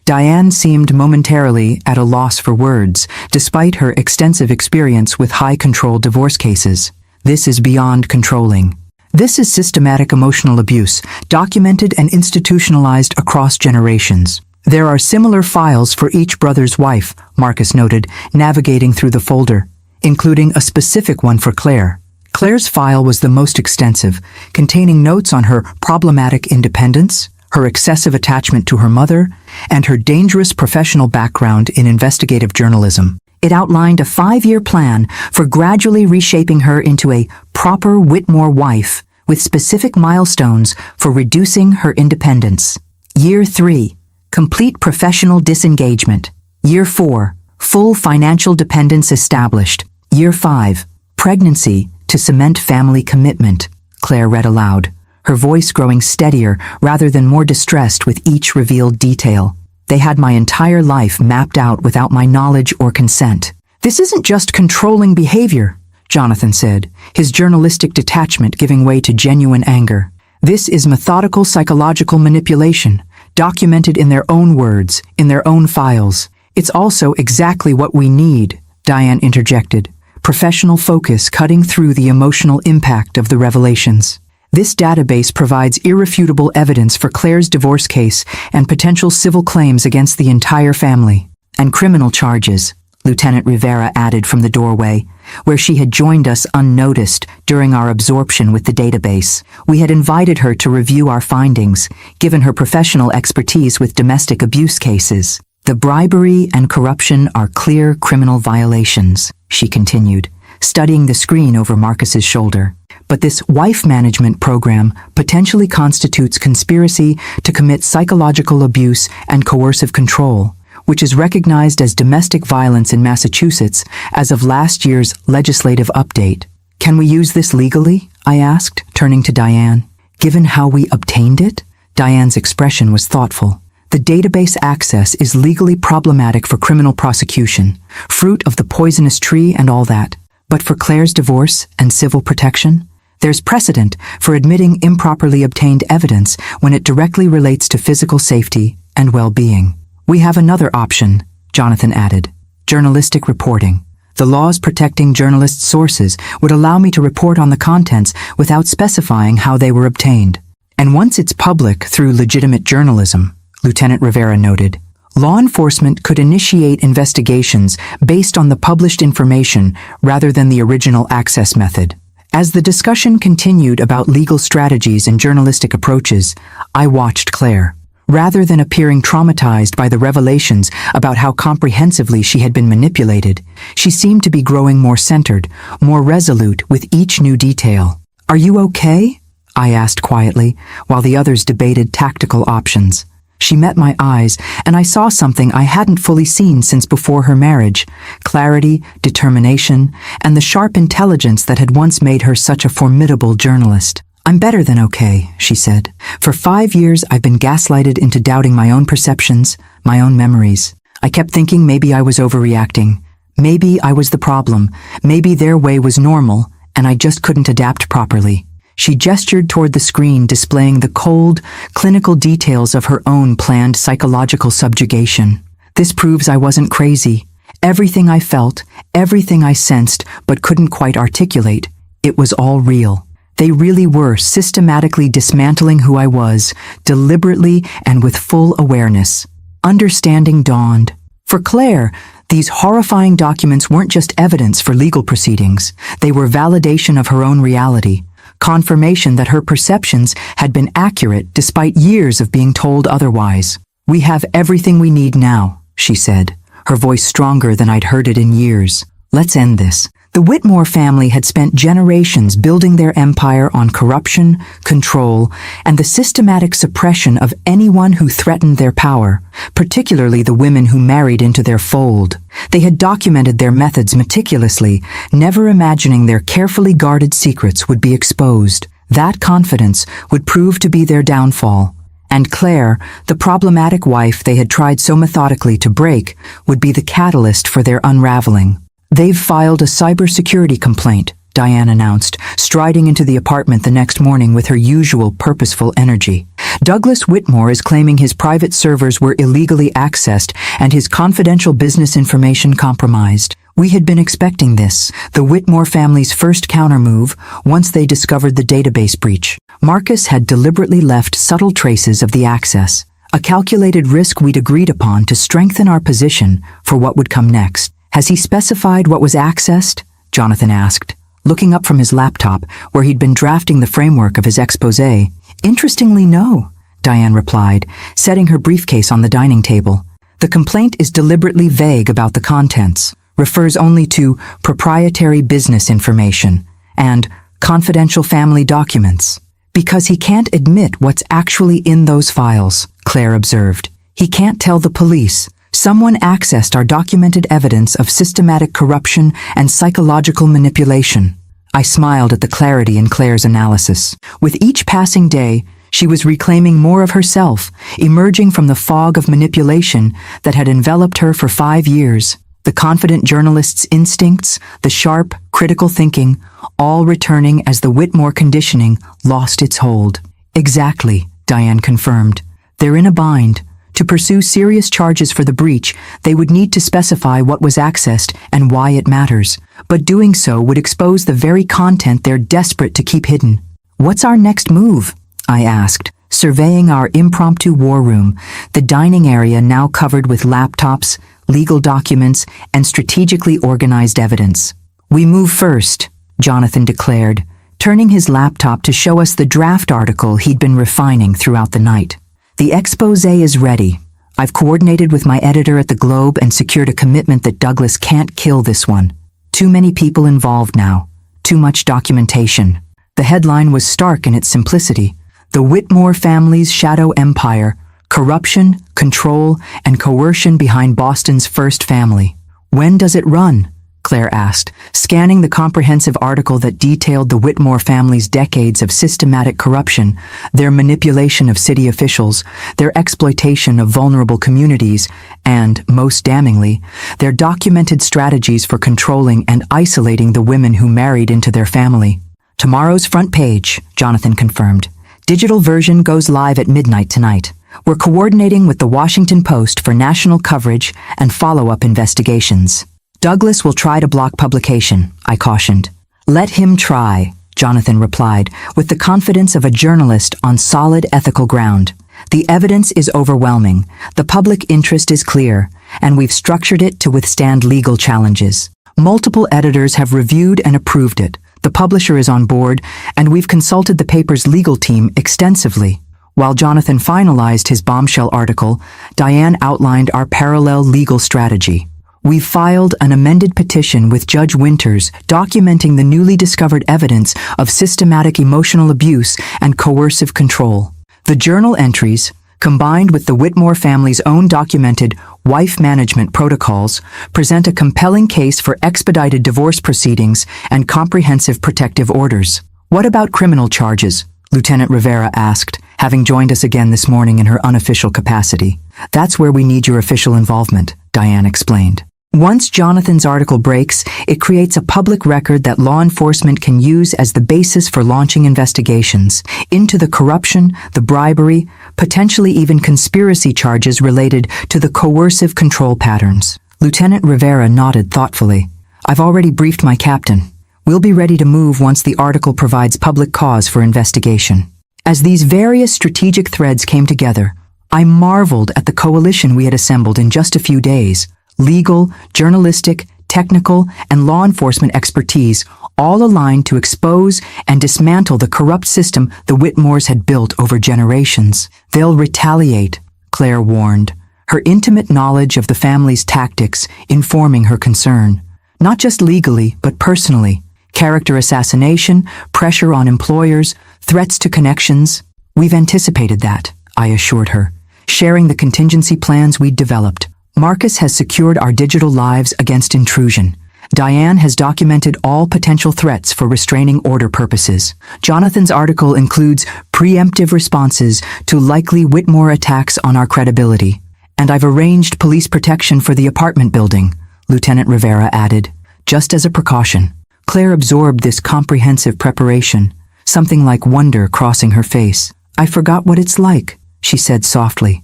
Diane seemed momentarily at a loss for words, despite her extensive experience with high-control divorce cases. This is beyond controlling. This is systematic emotional abuse, documented and institutionalized across generations. There are similar files for each brother's wife, Marcus noted, navigating through the folder, including a specific one for Claire. Claire's file was the most extensive, containing notes on her problematic independence, her excessive attachment to her mother, and her dangerous professional background in investigative journalism. It outlined a 5-year plan for gradually reshaping her into a proper Whitmore wife with specific milestones for reducing her independence. Year 3. Complete professional disengagement. Year 4. Full financial dependence established. Year 5. Pregnancy to cement family commitment, Claire read aloud, her voice growing steadier rather than more distressed with each revealed detail. They had my entire life mapped out without my knowledge or consent. This isn't just controlling behavior, Jonathan said, his journalistic detachment giving way to genuine anger. This is methodical psychological manipulation, documented in their own words, in their own files. It's also exactly what we need, Diane interjected, professional focus cutting through the emotional impact of the revelations. This database provides irrefutable evidence for Claire's divorce case and potential civil claims against the entire family. And criminal charges, Lieutenant Rivera added from the doorway, where she had joined us unnoticed during our absorption with the database. We had invited her to review our findings, given her professional expertise with domestic abuse cases. The bribery and corruption are clear criminal violations, she continued, studying the screen over Marcus's shoulder. But this wife management program potentially constitutes conspiracy to commit psychological abuse and coercive control, which is recognized as domestic violence in Massachusetts as of last year's legislative update. Can we use this legally? I asked, turning to Diane. Given how we obtained it? Diane's expression was thoughtful. The database access is legally problematic for criminal prosecution, fruit of the poisonous tree and all that. But for Claire's divorce and civil protection, there's precedent for admitting improperly obtained evidence when it directly relates to physical safety and well-being. We have another option, Jonathan added, journalistic reporting. The laws protecting journalists' sources would allow me to report on the contents without specifying how they were obtained. And once it's public through legitimate journalism, Lieutenant Rivera noted, law enforcement could initiate investigations based on the published information rather than the original access method. As the discussion continued about legal strategies and journalistic approaches, I watched Claire. Rather than appearing traumatized by the revelations about how comprehensively she had been manipulated, she seemed to be growing more centered, more resolute with each new detail. "Are you okay?" I asked quietly, while the others debated tactical options. She met my eyes, and I saw something I hadn't fully seen since before her marriage: clarity, determination, and the sharp intelligence that had once made her such a formidable journalist. "I'm better than okay," she said. "For 5 years I've been gaslighted into doubting my own perceptions, my own memories. I kept thinking maybe I was overreacting. Maybe I was the problem. Maybe their way was normal, and I just couldn't adapt properly." She gestured toward the screen displaying the cold, clinical details of her own planned psychological subjugation. "This proves I wasn't crazy. Everything I felt, everything I sensed but couldn't quite articulate, it was all real. They really were systematically dismantling who I was, deliberately and with full awareness." Understanding dawned. For Claire, these horrifying documents weren't just evidence for legal proceedings. They were validation of her own reality. Confirmation that her perceptions had been accurate despite years of being told otherwise. "We have everything we need now," she said, her voice stronger than I'd heard it in years. "Let's end this." The Whitmore family had spent generations building their empire on corruption, control, and the systematic suppression of anyone who threatened their power, particularly the women who married into their fold. They had documented their methods meticulously, never imagining their carefully guarded secrets would be exposed. That confidence would prove to be their downfall. And Claire, the problematic wife they had tried so methodically to break, would be the catalyst for their unraveling. "They've filed a cybersecurity complaint," Diane announced, striding into the apartment the next morning with her usual purposeful energy. "Douglas Whitmore is claiming his private servers were illegally accessed and his confidential business information compromised. We had been expecting this, the Whitmore family's first countermove, once they discovered the database breach. Marcus had deliberately left subtle traces of the access, a calculated risk we'd agreed upon to strengthen our position for what would come next. Has he specified what was accessed?" Jonathan asked, looking up from his laptop where he'd been drafting the framework of his exposé. "Interestingly, no," Diane replied, setting her briefcase on the dining table. "The complaint is deliberately vague about the contents, refers only to proprietary business information and confidential family documents. Because he can't admit what's actually in those files," Claire observed. "He can't tell the police. Someone accessed our documented evidence of systematic corruption and psychological manipulation." I smiled at the clarity in Claire's analysis. With each passing day, she was reclaiming more of herself, emerging from the fog of manipulation that had enveloped her for 5 years. The confident journalist's instincts, the sharp, critical thinking, all returning as the Whitmore conditioning lost its hold. "Exactly," Diane confirmed. "They're in a bind. To pursue serious charges for the breach, they would need to specify what was accessed and why it matters. But doing so would expose the very content they're desperate to keep hidden." "What's our next move?" I asked, surveying our impromptu war room, the dining area now covered with laptops, legal documents, and strategically organized evidence. "We move first," Jonathan declared, turning his laptop to show us the draft article he'd been refining throughout the night. "The exposé is ready. I've coordinated with my editor at the Globe and secured a commitment that Douglas can't kill this one. Too many people involved now. Too much documentation." The headline was stark in its simplicity. "The Whitmore family's shadow empire, corruption, control, and coercion behind Boston's first family." "When does it run?" Claire asked, scanning the comprehensive article that detailed the Whitmore family's decades of systematic corruption, their manipulation of city officials, their exploitation of vulnerable communities, and, most damningly, their documented strategies for controlling and isolating the women who married into their family. "Tomorrow's front page," Jonathan confirmed. "Digital version goes live at midnight tonight. We're coordinating with the Washington Post for national coverage and follow-up investigations." "Douglas will try to block publication," I cautioned. "Let him try," Jonathan replied, with the confidence of a journalist on solid ethical ground. "The evidence is overwhelming, the public interest is clear, and we've structured it to withstand legal challenges. Multiple editors have reviewed and approved it. The publisher is on board, and we've consulted the paper's legal team extensively." While Jonathan finalized his bombshell article, Diane outlined our parallel legal strategy. "We've filed an amended petition with Judge Winters documenting the newly discovered evidence of systematic emotional abuse and coercive control. The journal entries, combined with the Whitmore family's own documented wife management protocols, present a compelling case for expedited divorce proceedings and comprehensive protective orders." "What about criminal charges?" Lieutenant Rivera asked, having joined us again this morning in her unofficial capacity. "That's where we need your official involvement," Diane explained. "Once Jonathan's article breaks, it creates a public record that law enforcement can use as the basis for launching investigations into the corruption, the bribery, potentially even conspiracy charges related to the coercive control patterns." Lieutenant Rivera nodded thoughtfully. "I've already briefed my captain. We'll be ready to move once the article provides public cause for investigation." As these various strategic threads came together, I marveled at the coalition we had assembled in just a few days. Legal, journalistic, technical, and law enforcement expertise, all aligned to expose and dismantle the corrupt system the Whitmores had built over generations. "They'll retaliate," Claire warned, her intimate knowledge of the family's tactics informing her concern. "Not just legally, but personally. Character assassination, pressure on employers, threats to connections. We've anticipated that," I assured her, sharing the contingency plans we'd developed. "Marcus has secured our digital lives against intrusion. Diane has documented all potential threats for restraining order purposes. Jonathan's article includes preemptive responses to likely Whitmore attacks on our credibility. And I've arranged police protection for the apartment building, Lieutenant Rivera added, just as a precaution. Claire absorbed this comprehensive preparation, something like wonder crossing her face. I forgot what it's like, she said softly.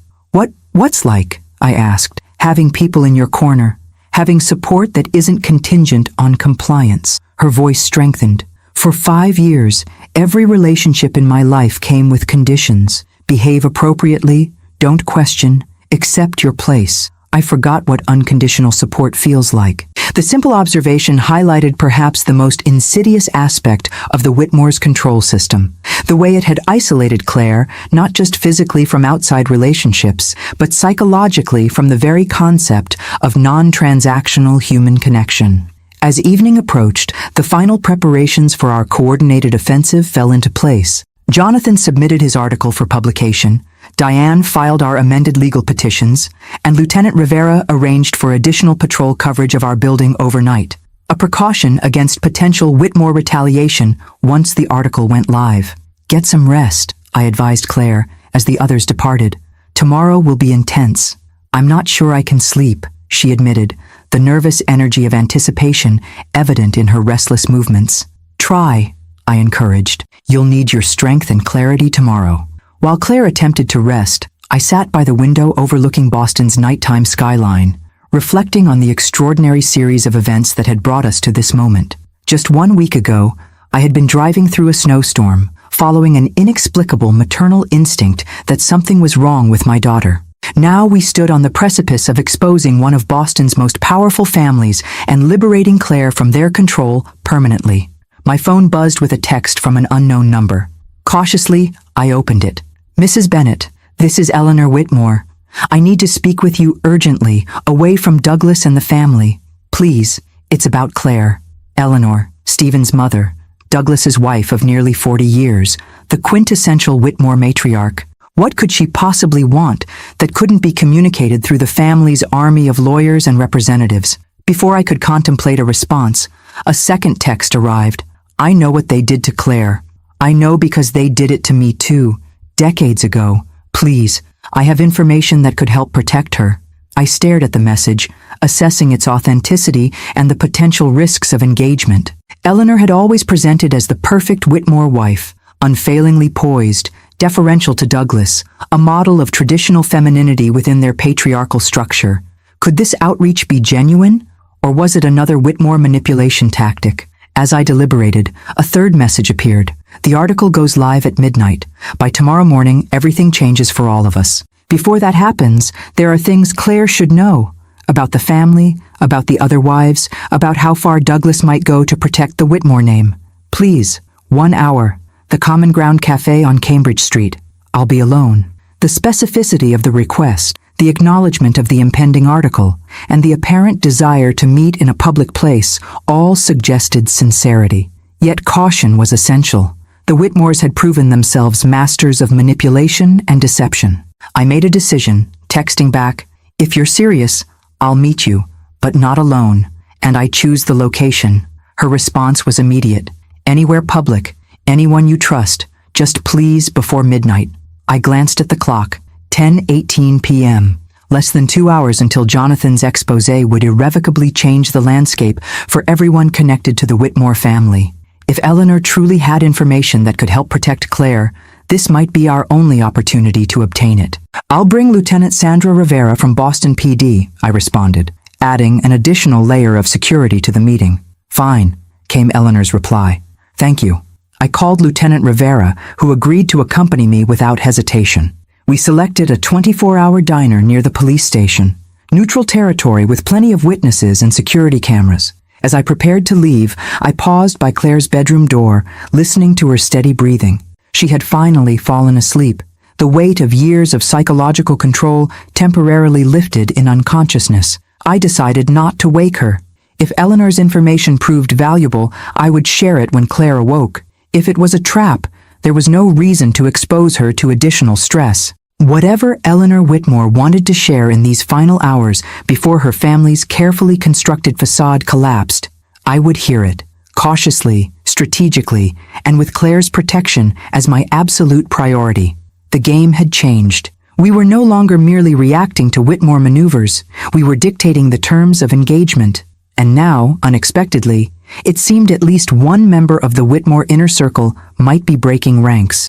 What's like? I asked. Having people in your corner. Having support that isn't contingent on compliance. Her voice strengthened. For 5 years, every relationship in my life came with conditions. Behave appropriately, don't question, accept your place. I forgot what unconditional support feels like. The simple observation highlighted perhaps the most insidious aspect of the Whitmore's control system. The way it had isolated Claire, not just physically from outside relationships, but psychologically from the very concept of non-transactional human connection. As evening approached, the final preparations for our coordinated offensive fell into place. Jonathan submitted his article for publication, Diane filed our amended legal petitions, and Lieutenant Rivera arranged for additional patrol coverage of our building overnight, a precaution against potential Whitmore retaliation once the article went live. Get some rest, I advised Claire as the others departed. Tomorrow will be intense. I'm not sure I can sleep, she admitted, the nervous energy of anticipation evident in her restless movements. Try, I encouraged. You'll need your strength and clarity tomorrow. While Claire attempted to rest, I sat by the window overlooking Boston's nighttime skyline, reflecting on the extraordinary series of events that had brought us to this moment. Just 1 week ago, I had been driving through a snowstorm, following an inexplicable maternal instinct that something was wrong with my daughter. Now we stood on the precipice of exposing one of Boston's most powerful families and liberating Claire from their control permanently. My phone buzzed with a text from an unknown number. Cautiously, I opened it. Mrs. Bennett, this is Eleanor Whitmore. I need to speak with you urgently, away from Douglas and the family. Please, it's about Claire. Eleanor, Stephen's mother, Douglas's wife of nearly 40 years, the quintessential Whitmore matriarch. What could she possibly want that couldn't be communicated through the family's army of lawyers and representatives? Before I could contemplate a response, a second text arrived. I know what they did to Claire. I know because they did it to me too. Decades ago. Please, I have information that could help protect her. I stared at the message, assessing its authenticity and the potential risks of engagement. Eleanor had always presented as the perfect Whitmore wife, unfailingly poised, deferential to Douglas, a model of traditional femininity within their patriarchal structure. Could this outreach be genuine, or was it another Whitmore manipulation tactic? As I deliberated, a third message appeared. The article goes live at midnight. By tomorrow morning, everything changes for all of us. Before that happens, there are things Claire should know. About the family, about the other wives, about how far Douglas might go to protect the Whitmore name. Please, 1 hour. The Common Ground Cafe on Cambridge Street. I'll be alone. The specificity of the request, the acknowledgement of the impending article, and the apparent desire to meet in a public place all suggested sincerity. Yet caution was essential. The Whitmores had proven themselves masters of manipulation and deception. I made a decision, texting back, "If you're serious, I'll meet you, but not alone, and I choose the location." Her response was immediate. "Anywhere public, anyone you trust, just please before midnight." I glanced at the clock, 10:18 p.m. Less than 2 hours until Jonathan's exposé would irrevocably change the landscape for everyone connected to the Whitmore family. If Eleanor truly had information that could help protect Claire, this might be our only opportunity to obtain it. "I'll bring Lieutenant Sandra Rivera from Boston PD," I responded, adding an additional layer of security to the meeting. "Fine," came Eleanor's reply. "Thank you." I called Lieutenant Rivera, who agreed to accompany me without hesitation. We selected a 24-hour diner near the police station, neutral territory with plenty of witnesses and security cameras. As I prepared to leave, I paused by Claire's bedroom door, listening to her steady breathing. She had finally fallen asleep. The weight of years of psychological control temporarily lifted in unconsciousness. I decided not to wake her. If Eleanor's information proved valuable, I would share it when Claire awoke. If it was a trap, there was no reason to expose her to additional stress. Whatever Eleanor Whitmore wanted to share in these final hours before her family's carefully constructed facade collapsed, I would hear it, cautiously, strategically, and with Claire's protection as my absolute priority. The game had changed. We were no longer merely reacting to Whitmore maneuvers, we were dictating the terms of engagement. And now, unexpectedly, it seemed at least one member of the Whitmore inner circle might be breaking ranks.